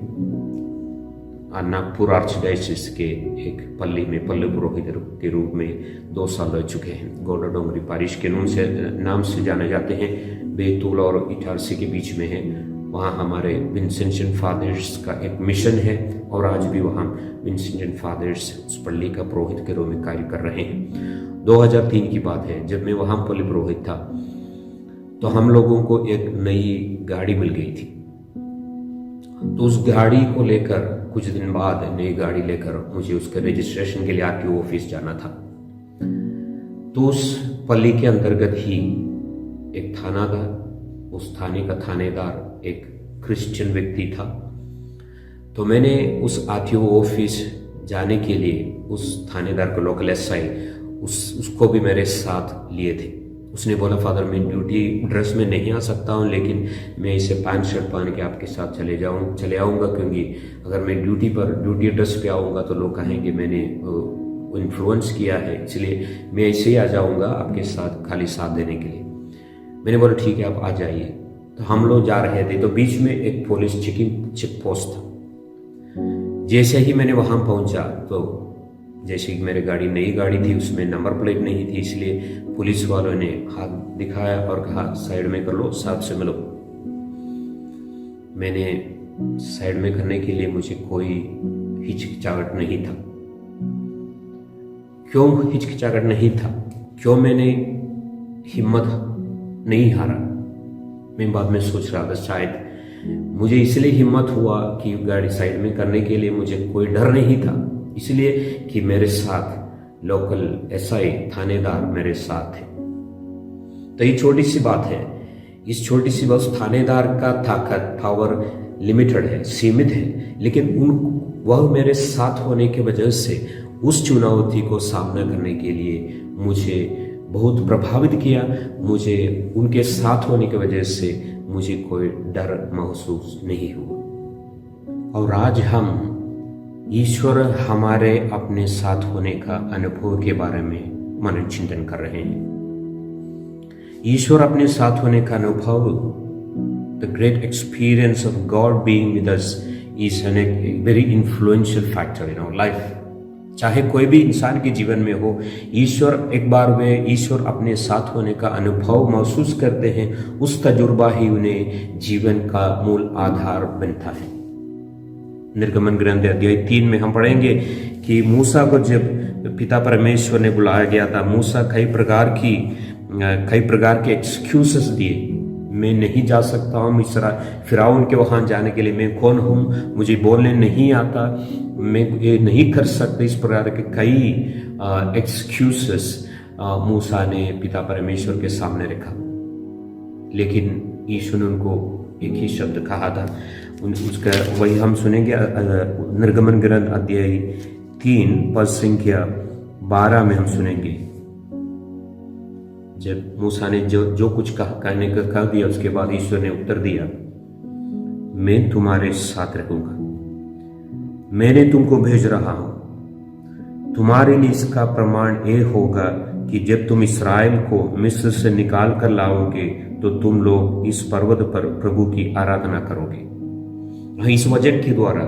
नागपुर आर्चडायसिस के एक पल्ली में पल्ली पुरोहित के रूप में 2 साल रह चुके हैं। गोडा डोंगरी पारिश के नाम से जाने जाते हैं। बैतूल और इटारसी के बीच में है। वहाँ हमारे विंसेंटियन फादर्स का एक मिशन है और आज भी वहाँ विंसेंटियन फादर्स उस पल्ली का पुरोहित के रूप में कार्य कर रहे हैं। 2003 की बात है, जब मैं वहाँ पल्ली पुरोहित था तो हम लोगों को एक नई गाड़ी मिल गई थी। तो उस गाड़ी को लेकर कुछ दिन बाद नई गाड़ी लेकर मुझे उसके रजिस्ट्रेशन के लिए आरटीओ ऑफिस जाना था। तो उस पल्ली के अंतर्गत ही एक थाना था। उस थाने का थानेदार एक क्रिश्चियन व्यक्ति था। तो मैंने उस आरटीओ ऑफिस जाने के लिए उस थानेदार को लोकल एसआई उसको भी मेरे साथ लिए थे। उसने बोला, फादर मैं ड्यूटी ड्रेस में नहीं आ सकता हूँ, लेकिन मैं इसे पैंट शर्ट पहन के आपके साथ चले आऊँगा, क्योंकि अगर मैं ड्यूटी ड्रेस पे आऊँगा तो लोग कहेंगे मैंने इन्फ्लुएंस किया है, इसलिए मैं ऐसे ही आ जाऊँगा आपके साथ खाली साथ देने के लिए। मैंने बोला ठीक है आप आ जाइए। तो हम लोग जा रहे थे तो बीच में एक पुलिस चेक पोस्ट था। जैसे ही मैंने वहाँ पहुँचा तो जैसे कि मेरी गाड़ी नई गाड़ी थी, उसमें नंबर प्लेट नहीं थी, इसलिए पुलिस वालों ने हाथ दिखाया और कहा साइड में कर लो, साथ से मिलो। मैंने साइड में करने के लिए मुझे कोई हिचकिचाहट नहीं था। क्यों हिचकिचाहट नहीं था? क्यों मैंने हिम्मत नहीं हारा? मैं बाद में सोच रहा था शायद मुझे इसलिए हिम्मत हुआ कि गाड़ी साइड में करने के लिए मुझे कोई डर नहीं था, इसलिए कि मेरे साथ लोकल एसआई थानेदार मेरे साथ थे। तो ये छोटी सी बात है। इस छोटी सी बात, थानेदार का ताकत पावर लिमिटेड है, सीमित है, लेकिन वह मेरे साथ होने की वजह से उस चुनौती को सामना करने के लिए मुझे बहुत प्रभावित किया। मुझे उनके साथ होने की वजह से मुझे कोई डर महसूस नहीं हुआ। और आज हम ईश्वर हमारे अपने साथ होने का अनुभव के बारे में मनन चिंतन कर रहे हैं। ईश्वर अपने साथ होने का अनुभव, the great experience of God being with us is an very influential factor in our life. चाहे कोई भी इंसान के जीवन में हो, ईश्वर एक बार वे ईश्वर अपने साथ होने का अनुभव महसूस करते हैं, उस तजुर्बा ही उन्हें जीवन का मूल आधार बनता है। निर्गमन ग्रंथ अध्याय 3 में हम पढ़ेंगे कि मूसा को जब पिता परमेश्वर ने बुलाया गया था, मूसा कई प्रकार के एक्सक्यूजेस दिए। मैं नहीं जा सकता हूँ फिरौन के वहाँ जाने के लिए, मैं कौन हूँ, मुझे बोलने नहीं आता, मैं ये नहीं कर सकता। इस प्रकार के कई एक्सक्यूजेस मूसा ने पिता परमेश्वर के सामने रखा, लेकिन ईश्वर ने उनको एक ही शब्द कहा था। उसका वही हम सुनेंगे निर्गमन ग्रंथ अध्याय 3 पद संख्या 12 में हम सुनेंगे। जब मूसा ने जो कुछ कहने का कह दिया, उसके बाद ईश्वर ने उत्तर दिया, मैं तुम्हारे साथ रहूंगा, मैंने तुमको भेज रहा हूं। तुम्हारे लिए इसका प्रमाण ये होगा कि जब तुम इस्राएल को मिस्र से निकाल कर लाओगे तो तुम लोग इस पर्वत पर प्रभु की आराधना करोगे। इस वचन के द्वारा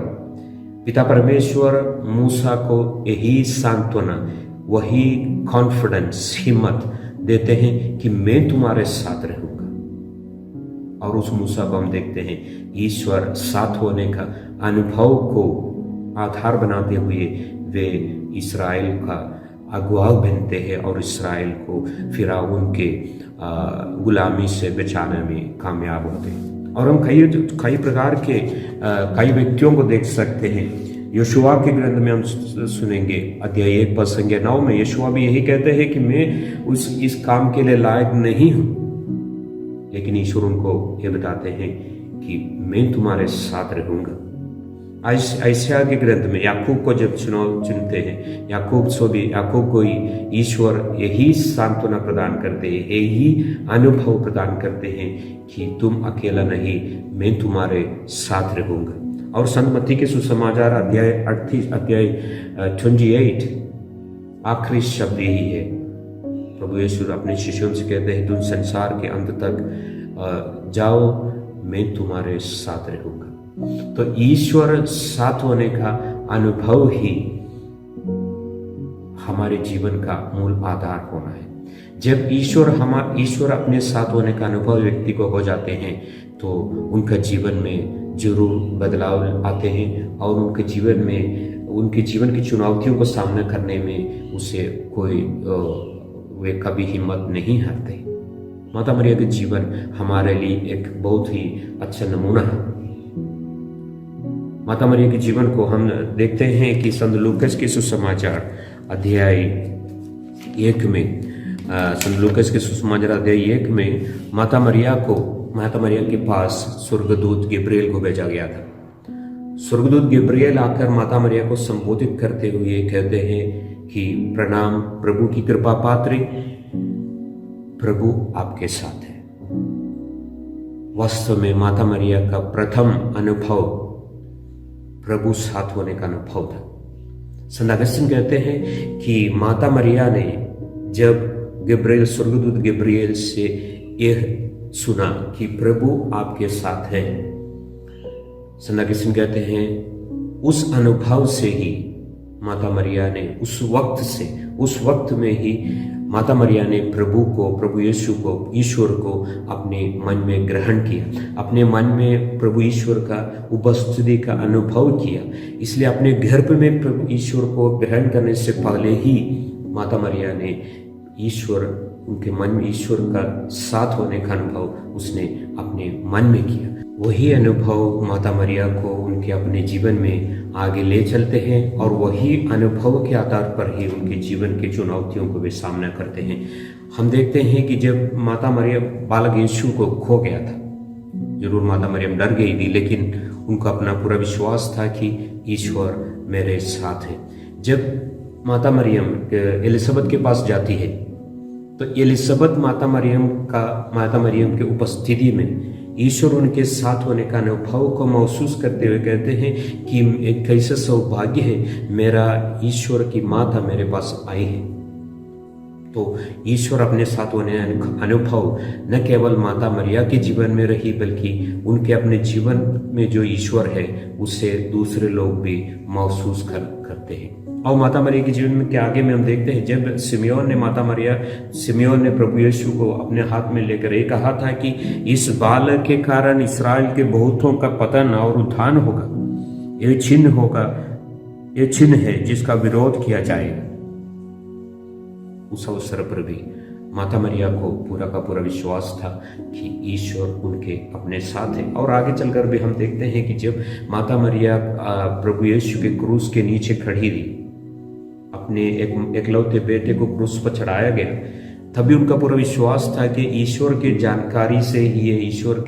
पिता परमेश्वर मूसा को यही सांत्वना, वही कॉन्फिडेंस, हिम्मत देते हैं कि मैं तुम्हारे साथ रहूंगा। और उस मूसा को हम देखते हैं ईश्वर साथ होने का अनुभव को आधार बनाते हुए वे इस्राएल का अगुवा बनते हैं और इस्राएल को फिरौन के गुलामी से बचाने में कामयाब होते हैं। और हम कई प्रकार के कई व्यक्तियों को देख सकते हैं। यशुआ के ग्रंथ में हम सुनेंगे अध्याय 1 पद संख्या 9 में यशुआ भी यही कहते हैं कि मैं इस काम के लिए लायक नहीं हूं, लेकिन ईश्वर उनको ये बताते हैं कि मैं तुम्हारे साथ रहूंगा। ऐसा के ग्रंथ में याकूब को जब चुनते हैं, याकूब को ईश्वर यही सांत्वना प्रदान करते हैं, यही अनुभव प्रदान करते हैं कि तुम अकेला नहीं, मैं तुम्हारे साथ रहूंगा। और संत मत्ती के सुसमाचार अध्याय 28 आखिरी शब्द यही है। प्रभु यीशु अपने शिष्यों से कहते हैं, तुम संसार के अंत तक जाओ, मैं तुम्हारे साथ रहूंगा। तो ईश्वर साथ होने का अनुभव ही हमारे जीवन का मूल आधार होना है। जब ईश्वर अपने साथ होने का अनुभव व्यक्ति को हो जाते हैं तो उनका जीवन में जरूर बदलाव आते हैं और उनके जीवन की चुनौतियों को सामना करने में उसे वे कभी हिम्मत नहीं हारते। माता मरिया के जीवन हमारे लिए एक बहुत ही अच्छा नमूना है। माता मरिया के जीवन को हम देखते हैं कि संत लूकास के सुसमाचार अध्याय 1 में संत लूकास के सुसमाचार अध्याय 1 में माता मरिया के पास स्वर्गदूत गब्रिएल को भेजा गया था। स्वर्गदूत गब्रिएल आकर माता मरिया को संबोधित करते हुए कहते हैं कि प्रणाम प्रभु की कृपा पात्री, प्रभु आपके साथ है। वास्तव में माता मरिया का प्रथम अनुभव प्रभु साथ होने का अनुभव था। संत अगस्तीन कहते हैं कि माता मरिया ने जब स्वर्गदूत गब्रिएल से यह सुना कि प्रभु आपके साथ है, संत अगस्तीन कहते हैं उस अनुभव से ही माता मरिया ने उस वक्त में ही माता मरिया ने प्रभु यीशु को, ईश्वर को अपने मन में ग्रहण किया, अपने मन में प्रभु ईश्वर का उपस्थिति का अनुभव किया। इसलिए अपने गर्भ में प्रभु ईश्वर को ग्रहण करने से पहले ही माता मरिया ने उनके मन में ईश्वर का साथ होने का अनुभव उसने अपने मन में किया। वही अनुभव माता मरिया को उनके अपने जीवन में आगे ले चलते हैं और वही अनुभव के आधार पर ही उनके जीवन की चुनौतियों को वे सामना करते हैं। हम देखते हैं कि जब माता मरिया बालक यीशु को खो गया था, जरूर माता मरियम डर गई थी, लेकिन उनको अपना पूरा विश्वास था कि ईश्वर मेरे साथ है। जब माता मरियम एलिजाबेथ के पास जाती है तो एलिजाबेथ माता मरियम के उपस्थिति में ईश्वर उनके साथ होने का अनुभव को महसूस करते हुए कहते हैं कि एक कैसा सौभाग्य है, मेरा ईश्वर की माता मेरे पास आई है। तो ईश्वर अपने साथ होने अनुभव न केवल माता मरिया के जीवन में रही, बल्कि उनके अपने जीवन में जो ईश्वर है उसे दूसरे लोग भी महसूस करते हैं। और माता मरिया के जीवन में के आगे में हम देखते हैं जब सिमियोन ने प्रभु यीशु को अपने हाथ में लेकर ये कहा था कि इस बालक के कारण इस्राएल के बहुतों का पतन और उत्थान होगा, ये चिन्ह है जिसका विरोध किया जाएगा। उस अवसर पर भी माता मरिया को पूरा का पूरा विश्वास था कि ईश्वर उनके अपने साथ है। और आगे चलकर भी हम देखते हैं कि जब माता मरिया प्रभु यीशु के क्रूस के नीचे खड़ी थी, अपने एकलौते बेटे को क्रूस पर चढ़ाया गया, तभी उनका पूरा विश्वास था कि ईश्वर की जानकारी से ही ये ईश्वर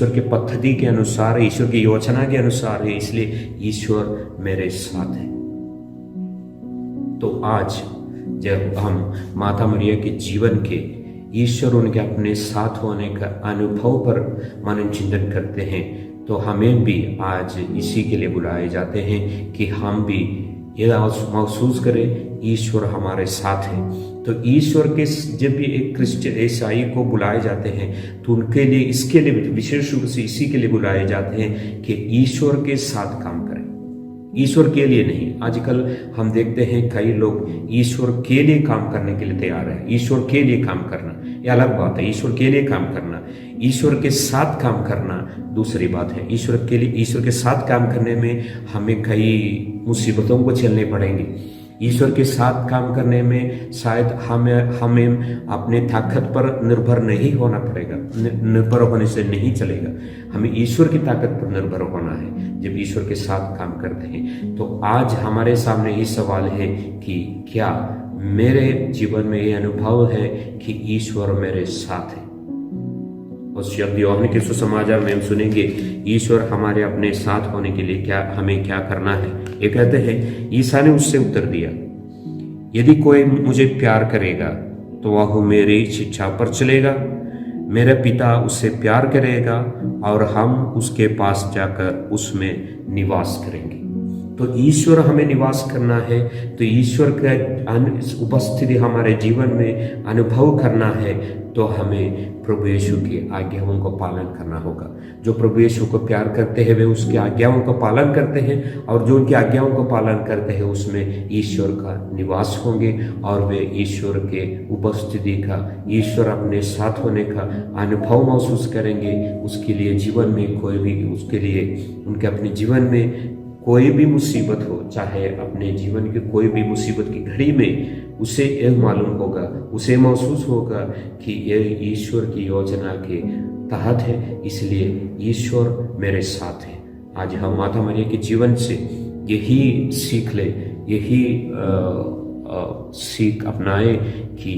के पद्धति के अनुसार, ईश्वर की योजना के अनुसार है, इसलिए ईश्वर मेरे साथ है। तो आज जब हम माता मरिया के जीवन के ईश्वर उनके अपने साथ होने का अनुभव पर मनन चिंतन करते हैं, तो हमें भी आज इसी के लिए बुलाए जाते हैं कि हम भी ये महसूस करें ईश्वर हमारे साथ है। तो ईश्वर के जब भी एक क्रिश्चियन ईसाई को बुलाए जाते हैं तो उनके लिए, इसके लिए विशेष रूप से इसी के लिए बुलाए जाते हैं कि ईश्वर के साथ काम करें, ईश्वर के लिए नहीं। आजकल हम देखते हैं कई लोग ईश्वर के लिए काम करने के लिए तैयार है। ईश्वर के लिए काम करना ये अलग बात है, ईश्वर के लिए काम करना, ईश्वर के साथ काम करना दूसरी बात है। ईश्वर के साथ काम करने में हमें कई मुसीबतों को झेलने पड़ेंगे। ईश्वर के साथ काम करने में शायद हमें अपने ताकत पर निर्भर नहीं होना पड़ेगा, निर्भर होने से नहीं चलेगा। हमें ईश्वर की ताकत पर निर्भर होना है जब ईश्वर के साथ काम करते हैं। तो आज हमारे सामने ये सवाल है कि क्या मेरे जीवन में ये अनुभव है कि ईश्वर मेरे साथ है। उस शब्द यूहन्ना के सुसमाचार में हम सुनेंगे ईश्वर हमारे अपने साथ होने के लिए हमें क्या करना है। ये कहते हैं, ईसा ने उससे उत्तर दिया, यदि कोई मुझे प्यार करेगा तो वह मेरी शिक्षा पर चलेगा, मेरा पिता उससे प्यार करेगा और हम उसके पास जाकर उसमें निवास करेंगे। तो ईश्वर हमें निवास करना है, तो ईश्वर का उपस्थिति हमारे जीवन में अनुभव करना है, तो हमें प्रभु यीशु की आज्ञाओं को पालन करना होगा। जो प्रभु यीशु को प्यार करते हैं वे उसकी आज्ञाओं को पालन करते हैं, और जो उनकी आज्ञाओं को पालन करते हैं उसमें ईश्वर का निवास होंगे, और वे ईश्वर के उपस्थिति का, ईश्वर अपने साथ होने का अनुभव महसूस करेंगे। उसके लिए जीवन में कोई भी, उसके लिए उनके अपने जीवन में कोई भी मुसीबत हो, चाहे अपने जीवन की कोई भी मुसीबत की घड़ी में उसे यह मालूम होगा, उसे महसूस होगा कि यह ईश्वर की योजना के तहत है, इसलिए ईश्वर मेरे साथ है। आज हम माता मरिया के जीवन से यही सीख ले, यही सीख अपनाए कि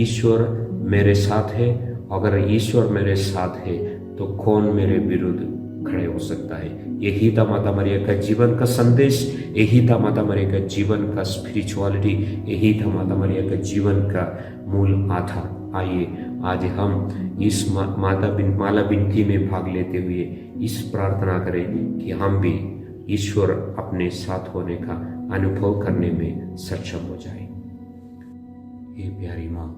ईश्वर मेरे साथ है। अगर ईश्वर मेरे साथ है तो कौन मेरे विरुद्ध खड़े हो सकता है। यही था माता मरिया का जीवन का संदेश, यही था माता मरिया का जीवन का स्पिरिचुअलिटी, यही था माता मरिया का जीवन का मूल आधार। आइए आज हम इस माला बिनती में भाग लेते हुए इस प्रार्थना करें कि हम भी ईश्वर अपने साथ होने का अनुभव करने में सक्षम हो जाए। हे प्यारी माँ,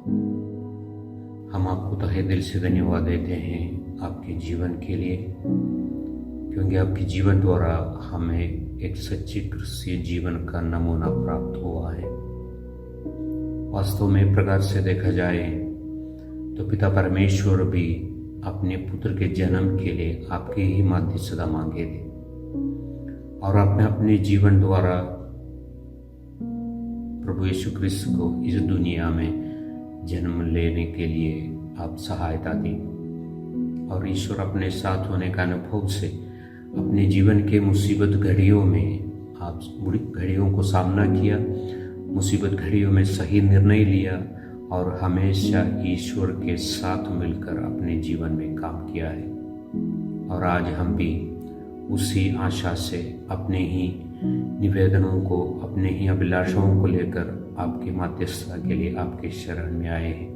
हम आपको तहे दिल से धन्यवाद देते हैं आपके जीवन के लिए, क्योंकि आपके जीवन द्वारा हमें एक सच्ची क्रिस्तीय जीवन का नमूना प्राप्त हुआ है। वास्तव में प्रकार से देखा जाए तो पिता परमेश्वर भी अपने पुत्र के जन्म के लिए आपके ही मध्यस्थता मांगे थे, और आपने अपने जीवन द्वारा प्रभु यीशु क्रिस्त को इस दुनिया में जन्म लेने के लिए आप सहायता दी, और ईश्वर अपने साथ होने का अनुभव से अपने जीवन के मुसीबत घड़ियों में आप बुरी घड़ियों को सामना किया, मुसीबत घड़ियों में सही निर्णय लिया, और हमेशा ईश्वर के साथ मिलकर अपने जीवन में काम किया है। और आज हम भी उसी आशा से अपने ही निवेदनों को, अपने ही अभिलाषाओं को लेकर आपकी मध्यस्थता के लिए आपके शरण में आए हैं।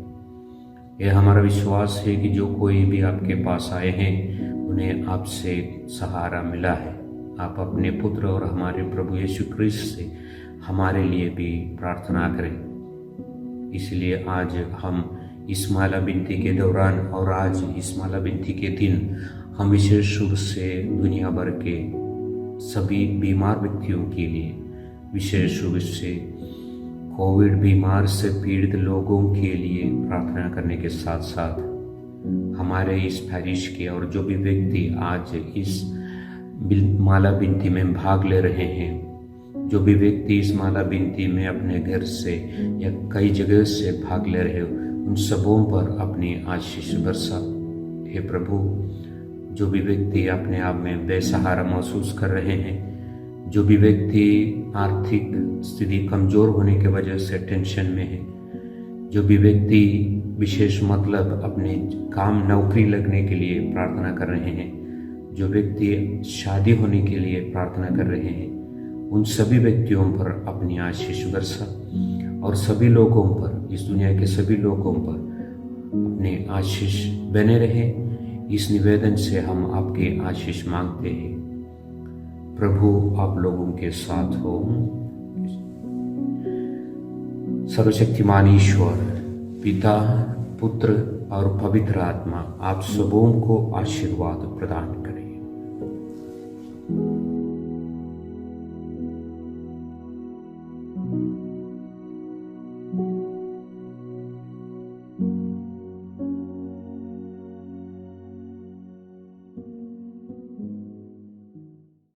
यह हमारा विश्वास है कि जो कोई भी आपके पास आए हैं उन्हें आपसे सहारा मिला है। आप अपने पुत्र और हमारे प्रभु यीशु क्रिस्त से हमारे लिए भी प्रार्थना करें। इसलिए आज हम इस माला बिनती के दौरान और आज इस माला बिनती के दिन हम विशेष रूप से दुनिया भर के सभी बीमार व्यक्तियों के लिए, विशेष रूप से कोविड बीमार से पीड़ित लोगों के लिए प्रार्थना करने के साथ साथ हमारे इस पैरिश के और जो भी व्यक्ति आज इस माला बिनती में भाग ले रहे हैं, जो भी व्यक्ति इस माला बिनती में अपने घर से या कई जगह से भाग ले रहे हो, उन सबों पर अपनी आशीष बरसा। हे प्रभु, जो भी व्यक्ति अपने आप में बेसहारा महसूस कर रहे हैं, जो भी व्यक्ति आर्थिक स्थिति कमजोर होने की वजह से टेंशन में है, जो भी व्यक्ति विशेष मतलब अपने काम नौकरी लगने के लिए प्रार्थना कर रहे हैं, जो व्यक्ति शादी होने के लिए प्रार्थना कर रहे हैं, उन सभी व्यक्तियों पर अपनी आशीष बरसा, और सभी लोगों पर, इस दुनिया के सभी लोगों पर अपने आशीष बने रहे। इस निवेदन से हम आपके आशीष मांगते हैं। प्रभु आप लोगों के साथ हो। सर्वशक्तिमान ईश्वर पिता, पुत्र और पवित्र आत्मा आप सबों को आशीर्वाद प्रदान करें।